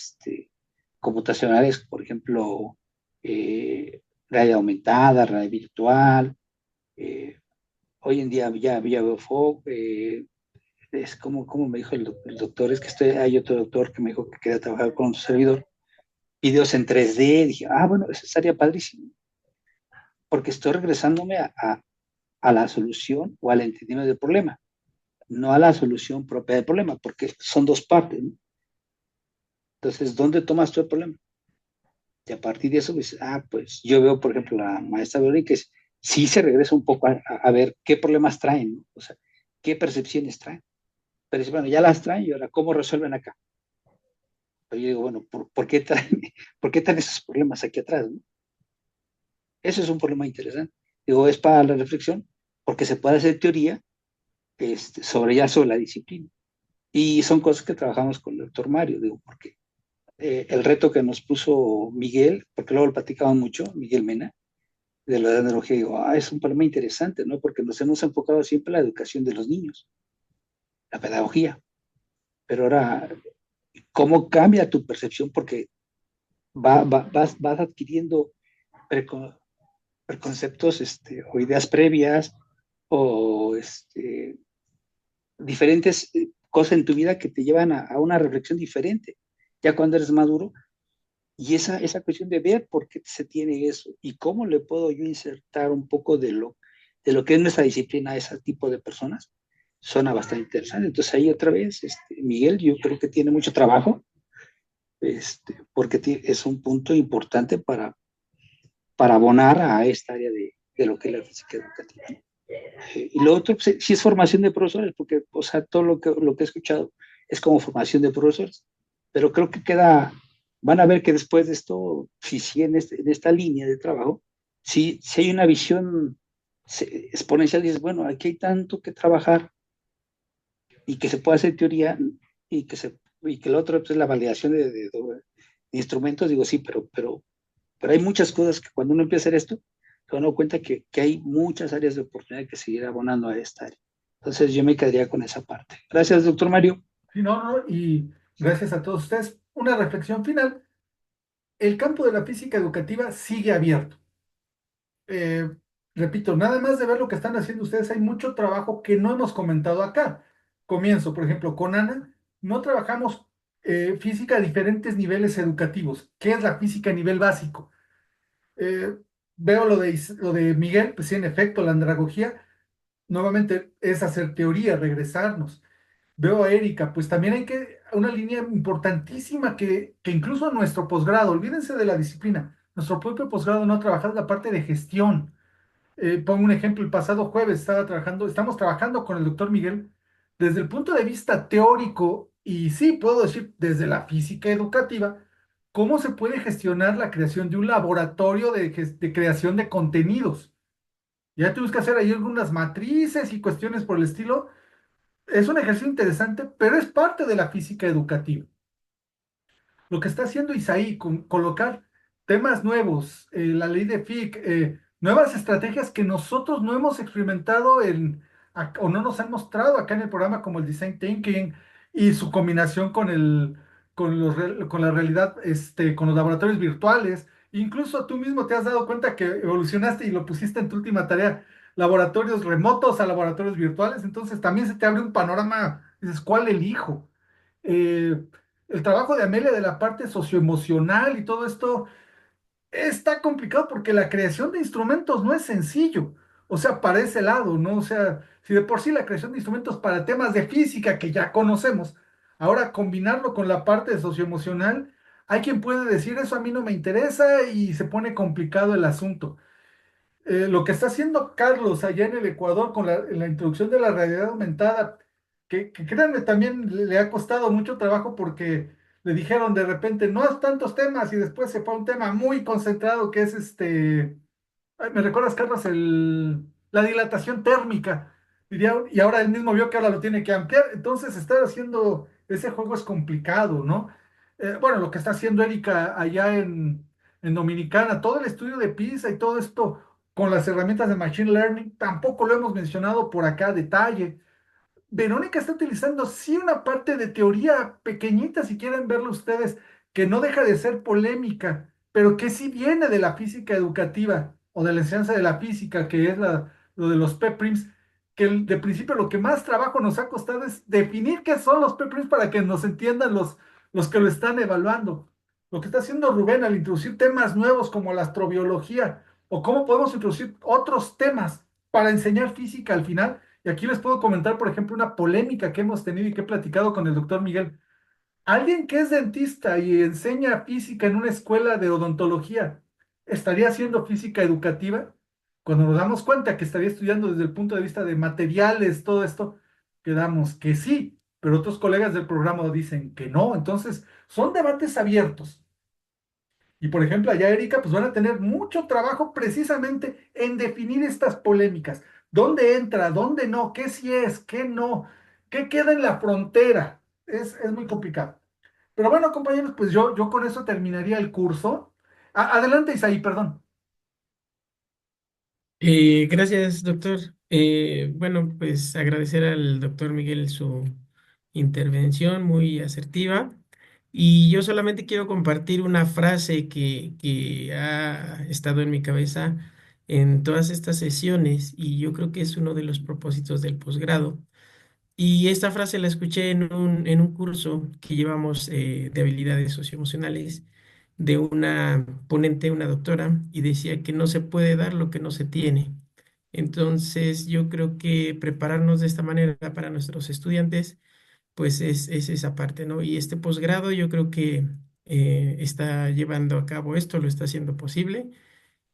computacionales, por ejemplo, realidad aumentada, realidad virtual. eh, Hoy en día ya veo foco. Es como me dijo el doctor, es que hay otro doctor que me dijo que quería trabajar con su servidor, videos en 3D. Dije, bueno, eso estaría padrísimo, porque estoy regresándome a la solución o al entendimiento del problema, no a la solución propia del problema, porque son dos partes, ¿no? Entonces, ¿dónde tomas tú el problema? Y a partir de eso, pues yo veo, por ejemplo, la maestra Verónica, que sí se regresa un poco a ver qué problemas traen, ¿no? O sea, qué percepciones traen. Pero dice, bueno, ya las traen y ahora, ¿cómo resuelven acá? Pero yo digo, bueno, ¿por qué traen, por qué traen esos problemas aquí atrás, ¿no? Eso es un problema interesante. Digo, es para la reflexión, porque se puede hacer teoría sobre la disciplina. Y son cosas que trabajamos con el doctor Mario, digo, porque el reto que nos puso Miguel, porque luego lo platicamos mucho, Miguel Mena, de la tecnología, digo, es un problema interesante, ¿no? Porque nos hemos enfocado siempre en la educación de los niños, la pedagogía. Pero ahora, ¿cómo cambia tu percepción? Porque vas adquiriendo preco- preconceptos o ideas previas o diferentes cosas en tu vida que te llevan a una reflexión diferente, ya cuando eres maduro. Y esa cuestión de ver por qué se tiene eso y cómo le puedo yo insertar un poco de lo que es nuestra disciplina a ese tipo de personas, suena bastante interesante. Entonces ahí otra vez, Miguel, yo creo que tiene mucho trabajo, porque es un punto importante para abonar a esta área de lo que es la física educativa, ¿no? Y lo otro, pues, sí es formación de profesores, porque, o sea, todo lo que he escuchado es como formación de profesores, pero creo que van a ver que después de esto, si en esta línea de trabajo, si hay una visión exponencial, dices, bueno, aquí hay tanto que trabajar y que se puede hacer teoría y que lo otro pues, es la validación de instrumentos, digo, sí, pero hay muchas cosas que cuando uno empieza a hacer esto, se da cuenta que hay muchas áreas de oportunidad que seguir abonando a esta área. Entonces yo me quedaría con esa parte. Gracias, doctor Mario. Sí, no, y gracias a todos ustedes. Una reflexión final. El campo de la física educativa sigue abierto. Eh, Repito, nada más de ver lo que están haciendo ustedes, hay mucho trabajo que no hemos comentado acá. Comienzo, por ejemplo, con Ana, no trabajamos física a diferentes niveles educativos. ¿Qué es la física a nivel básico? Eh, Veo lo de Miguel, pues sí, en efecto, la andragogía nuevamente es hacer teoría, regresarnos. Veo a Erika, pues también hay una línea importantísima que incluso nuestro posgrado, olvídense de la disciplina, nuestro propio posgrado no ha trabajado la parte de gestión. Pongo un ejemplo, el pasado jueves estamos trabajando con el doctor Miguel desde el punto de vista teórico y sí, puedo decir desde la física educativa, cómo se puede gestionar la creación de un laboratorio de creación de contenidos. Ya tuvimos que hacer ahí algunas matrices y cuestiones por el estilo. Es un ejercicio interesante, pero es parte de la física educativa. Lo que está haciendo Isaí con colocar temas nuevos, la ley de Fick, nuevas estrategias que nosotros no hemos experimentado o no nos han mostrado acá en el programa, como el design thinking y su combinación con la realidad, con los laboratorios virtuales. Incluso tú mismo te has dado cuenta que evolucionaste y lo pusiste en tu última tarea, laboratorios remotos a laboratorios virtuales. Entonces también se te abre un panorama, dices, ¿cuál elijo? Eh, el trabajo de Amelia de la parte socioemocional y todo esto está complicado porque la creación de instrumentos no es sencillo. O sea, para ese lado, ¿no? O sea, si de por sí la creación de instrumentos para temas de física que ya conocemos, ahora combinarlo con la parte socioemocional, hay quien puede decir eso a mí no me interesa y se pone complicado el asunto. Lo que está haciendo Carlos allá en el Ecuador con la introducción de la realidad aumentada, que créanme, también le ha costado mucho trabajo porque le dijeron de repente, no es tantos temas, y después se fue a un tema muy concentrado que es ay, ¿me recuerdas, Carlos, la dilatación térmica? Diría, y ahora él mismo vio que ahora lo tiene que ampliar, entonces estar haciendo ese juego es complicado, ¿no? Bueno, lo que está haciendo Erika allá en Dominicana, todo el estudio de PISA y todo esto con las herramientas de Machine Learning, tampoco lo hemos mencionado por acá a detalle. Verónica está utilizando sí una parte de teoría pequeñita, si quieren verlo ustedes, que no deja de ser polémica, pero que sí viene de la física educativa o de la enseñanza de la física, que es lo de los P-prims, que de principio lo que más trabajo nos ha costado es definir qué son los P-prims para que nos entiendan los que lo están evaluando. Lo que está haciendo Rubén al introducir temas nuevos como la astrobiología o cómo podemos introducir otros temas para enseñar física al final. Y aquí les puedo comentar, por ejemplo, una polémica que hemos tenido y que he platicado con el doctor Miguel. Alguien que es dentista y enseña física en una escuela de odontología, ¿estaría haciendo física educativa? Cuando nos damos cuenta que estaría estudiando desde el punto de vista de materiales, todo esto, quedamos que sí, pero otros colegas del programa dicen que no. Entonces, son debates abiertos. Y por ejemplo, allá Erika, pues van a tener mucho trabajo precisamente en definir estas polémicas. ¿Dónde entra? ¿Dónde no? ¿Qué sí es? ¿Qué no? ¿Qué queda en la frontera? Es muy complicado. Pero bueno, compañeros, pues yo con eso terminaría el curso. Adelante, Isaí, perdón. Gracias, doctor. Bueno, pues agradecer al doctor Miguel su intervención muy asertiva. Y yo solamente quiero compartir una frase que ha estado en mi cabeza en todas estas sesiones y yo creo que es uno de los propósitos del posgrado. Y esta frase la escuché en un curso que llevamos de habilidades socioemocionales de una ponente, una doctora, y decía que no se puede dar lo que no se tiene. Entonces, yo creo que prepararnos de esta manera para nuestros estudiantes, pues es esa parte, ¿no? Y este posgrado yo creo que está llevando a cabo esto, lo está haciendo posible.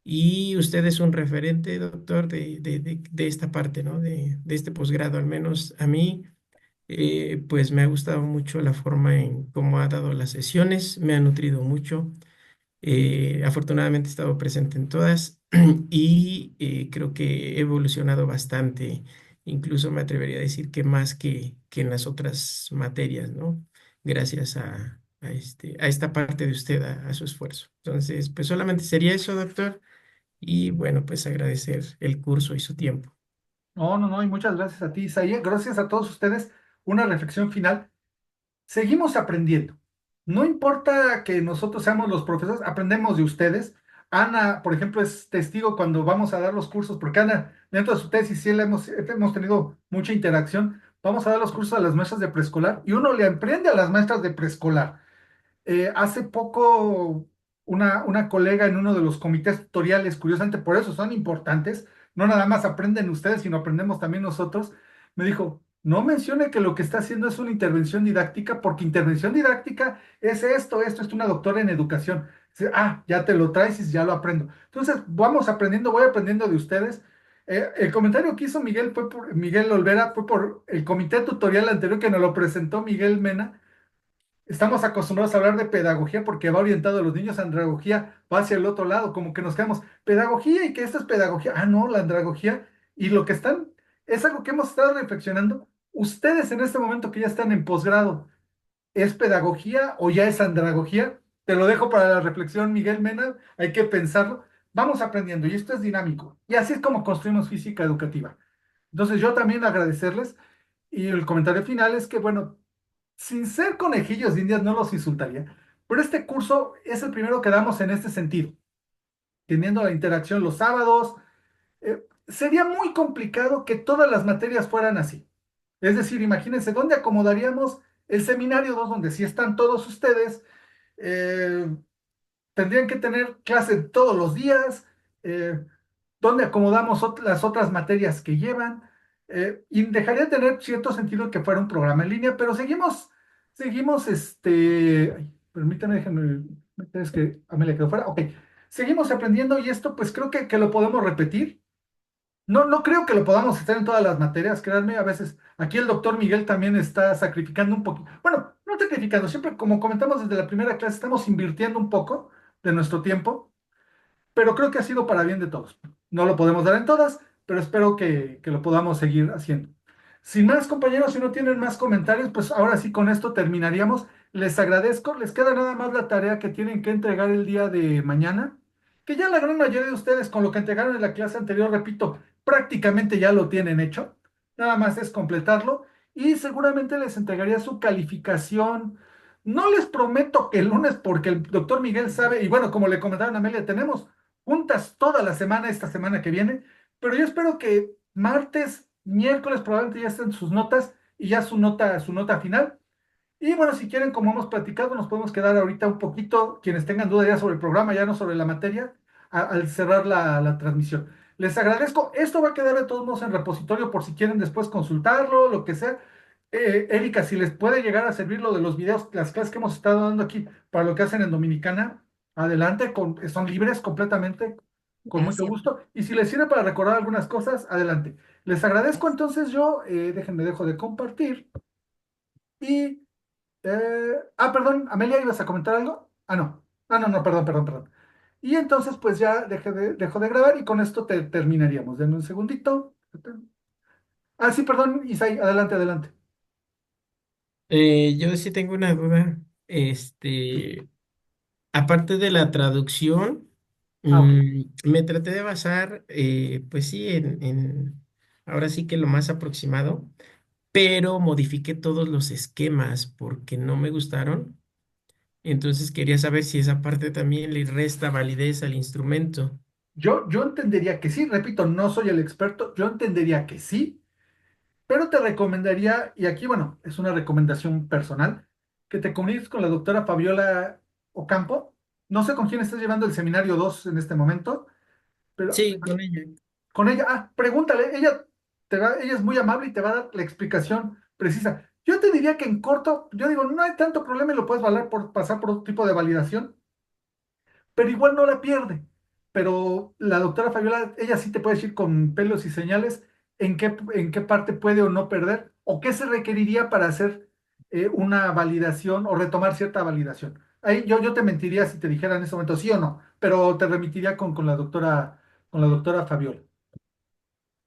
Y usted es un referente, doctor, de esta parte, ¿no? De este posgrado, al menos a mí. Pues me ha gustado mucho la forma en cómo ha dado las sesiones, me ha nutrido mucho. Afortunadamente he estado presente en todas y creo que he evolucionado bastante. Incluso me atrevería a decir que más que en las otras materias, ¿no? Gracias a esta parte de usted, a su esfuerzo. Entonces, pues solamente sería eso, doctor. Y bueno, pues agradecer el curso y su tiempo. No, no, no, y muchas gracias a ti, Isaí. Gracias a todos ustedes. Una reflexión final. Seguimos aprendiendo. No importa que nosotros seamos los profesores, aprendemos de ustedes. Ana, por ejemplo, es testigo cuando vamos a dar los cursos, porque Ana, dentro de su tesis, sí hemos tenido mucha interacción. Vamos a dar los cursos a las maestras de preescolar y uno le aprende a las maestras de preescolar. Hace poco una colega en uno de los comités tutoriales, curiosamente por eso son importantes, no nada más aprenden ustedes, sino aprendemos también nosotros, me dijo, no mencione que lo que está haciendo es una intervención didáctica, porque intervención didáctica es esto es una doctora en educación. Dice, ya te lo traes y ya lo aprendo. Entonces, vamos aprendiendo, voy aprendiendo de ustedes. El comentario que hizo Miguel Miguel Olvera fue por el comité tutorial anterior que nos lo presentó Miguel Mena. Estamos acostumbrados a hablar de pedagogía porque va orientado a los niños, andragogía va hacia el otro lado, como que nos quedamos, pedagogía y que esto es pedagogía. No, la andragogía y lo que están, es algo que hemos estado reflexionando. Ustedes en este momento que ya están en posgrado, ¿es pedagogía o ya es andragogía? Te lo dejo para la reflexión, Miguel Mena, hay que pensarlo. Vamos aprendiendo y esto es dinámico. Y así es como construimos física educativa. Entonces yo también agradecerles y el comentario final es que, bueno, sin ser conejillos de indias, no los insultaría, pero este curso es el primero que damos en este sentido, teniendo la interacción los sábados. Sería muy complicado que todas las materias fueran así. Es decir, imagínense, ¿dónde acomodaríamos el seminario 2 donde sí están todos ustedes? Eh, Tendrían que tener clase todos los días. ¿Dónde acomodamos las otras materias que llevan? Y dejaría de tener cierto sentido que fuera un programa en línea, pero seguimos, ay, permítanme, déjenme, es que a mí le quedó fuera, ok, seguimos aprendiendo y esto pues creo que lo podemos repetir. No, no creo que lo podamos hacer en todas las materias, créanme, a veces aquí el doctor Miguel también está sacrificando un poquito, bueno, no sacrificando, siempre como comentamos desde la primera clase, estamos invirtiendo un poco de nuestro tiempo, pero creo que ha sido para bien de todos. No lo podemos dar en todas, pero espero que lo podamos seguir haciendo. Sin más, compañeros, si no tienen más comentarios, pues ahora sí con esto terminaríamos. Les agradezco, les queda nada más la tarea que tienen que entregar el día de mañana, que ya la gran mayoría de ustedes con lo que entregaron en la clase anterior, repito, prácticamente ya lo tienen hecho. Nada más es completarlo y seguramente les entregaría su calificación. No les prometo que el lunes, porque el doctor Miguel sabe, y bueno, como le comentaron a Amelia, tenemos juntas toda la semana, esta semana que viene, pero yo espero que martes, miércoles probablemente ya estén sus notas y ya su nota final. Y bueno, si quieren, como hemos platicado, nos podemos quedar ahorita un poquito, quienes tengan duda ya sobre el programa, ya no sobre la materia, al cerrar la transmisión. Les agradezco. Esto va a quedar de todos modos en repositorio por si quieren después consultarlo, lo que sea. Erika, si les puede llegar a servir lo de los videos, las clases que hemos estado dando aquí para lo que hacen en Dominicana, adelante, son libres completamente, con mucho Gracias. gusto. Y si les sirve para recordar algunas cosas, adelante. Les agradezco entonces yo, déjenme dejo de compartir. Y perdón, Amelia, ¿ibas a comentar algo? Ah, no. Ah, no, no, perdón, perdón, perdón. Y entonces, pues ya dejo de grabar y con esto terminaríamos. Denme un segundito. Ah, sí, perdón, Isai, adelante, adelante. Yo sí tengo una duda. Aparte de la traducción, Ah, ok. me traté de basar, pues sí, ahora sí que lo más aproximado, pero modifiqué todos los esquemas porque no me gustaron. Entonces quería saber si esa parte también le resta validez al instrumento. Yo entendería que sí, repito, no soy el experto, yo entendería que sí, pero te recomendaría, y aquí, bueno, es una recomendación personal, que te comuniques con la doctora Fabiola Ocampo. No sé con quién estás llevando el seminario 2 en este momento, pero Sí, con ella. con ella, pregúntale, ella es muy amable y te va a dar la explicación precisa. Yo te diría que en corto, yo digo, no hay tanto problema y lo puedes pasar por otro tipo de validación, pero igual no la pierde. Pero la doctora Fabiola, ella sí te puede decir con pelos y señales en qué parte puede o no perder, o qué se requeriría para hacer una validación o retomar cierta validación. Ahí yo te mentiría si te dijera en ese momento sí o no, pero te remitiría con la doctora Fabiola.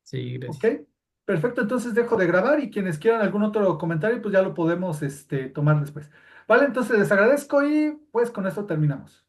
Sí, ¿Ok? gracias. Perfecto, entonces dejo de grabar y quienes quieran algún otro comentario, pues ya lo podemos tomar después. Vale, entonces les agradezco y pues con esto terminamos.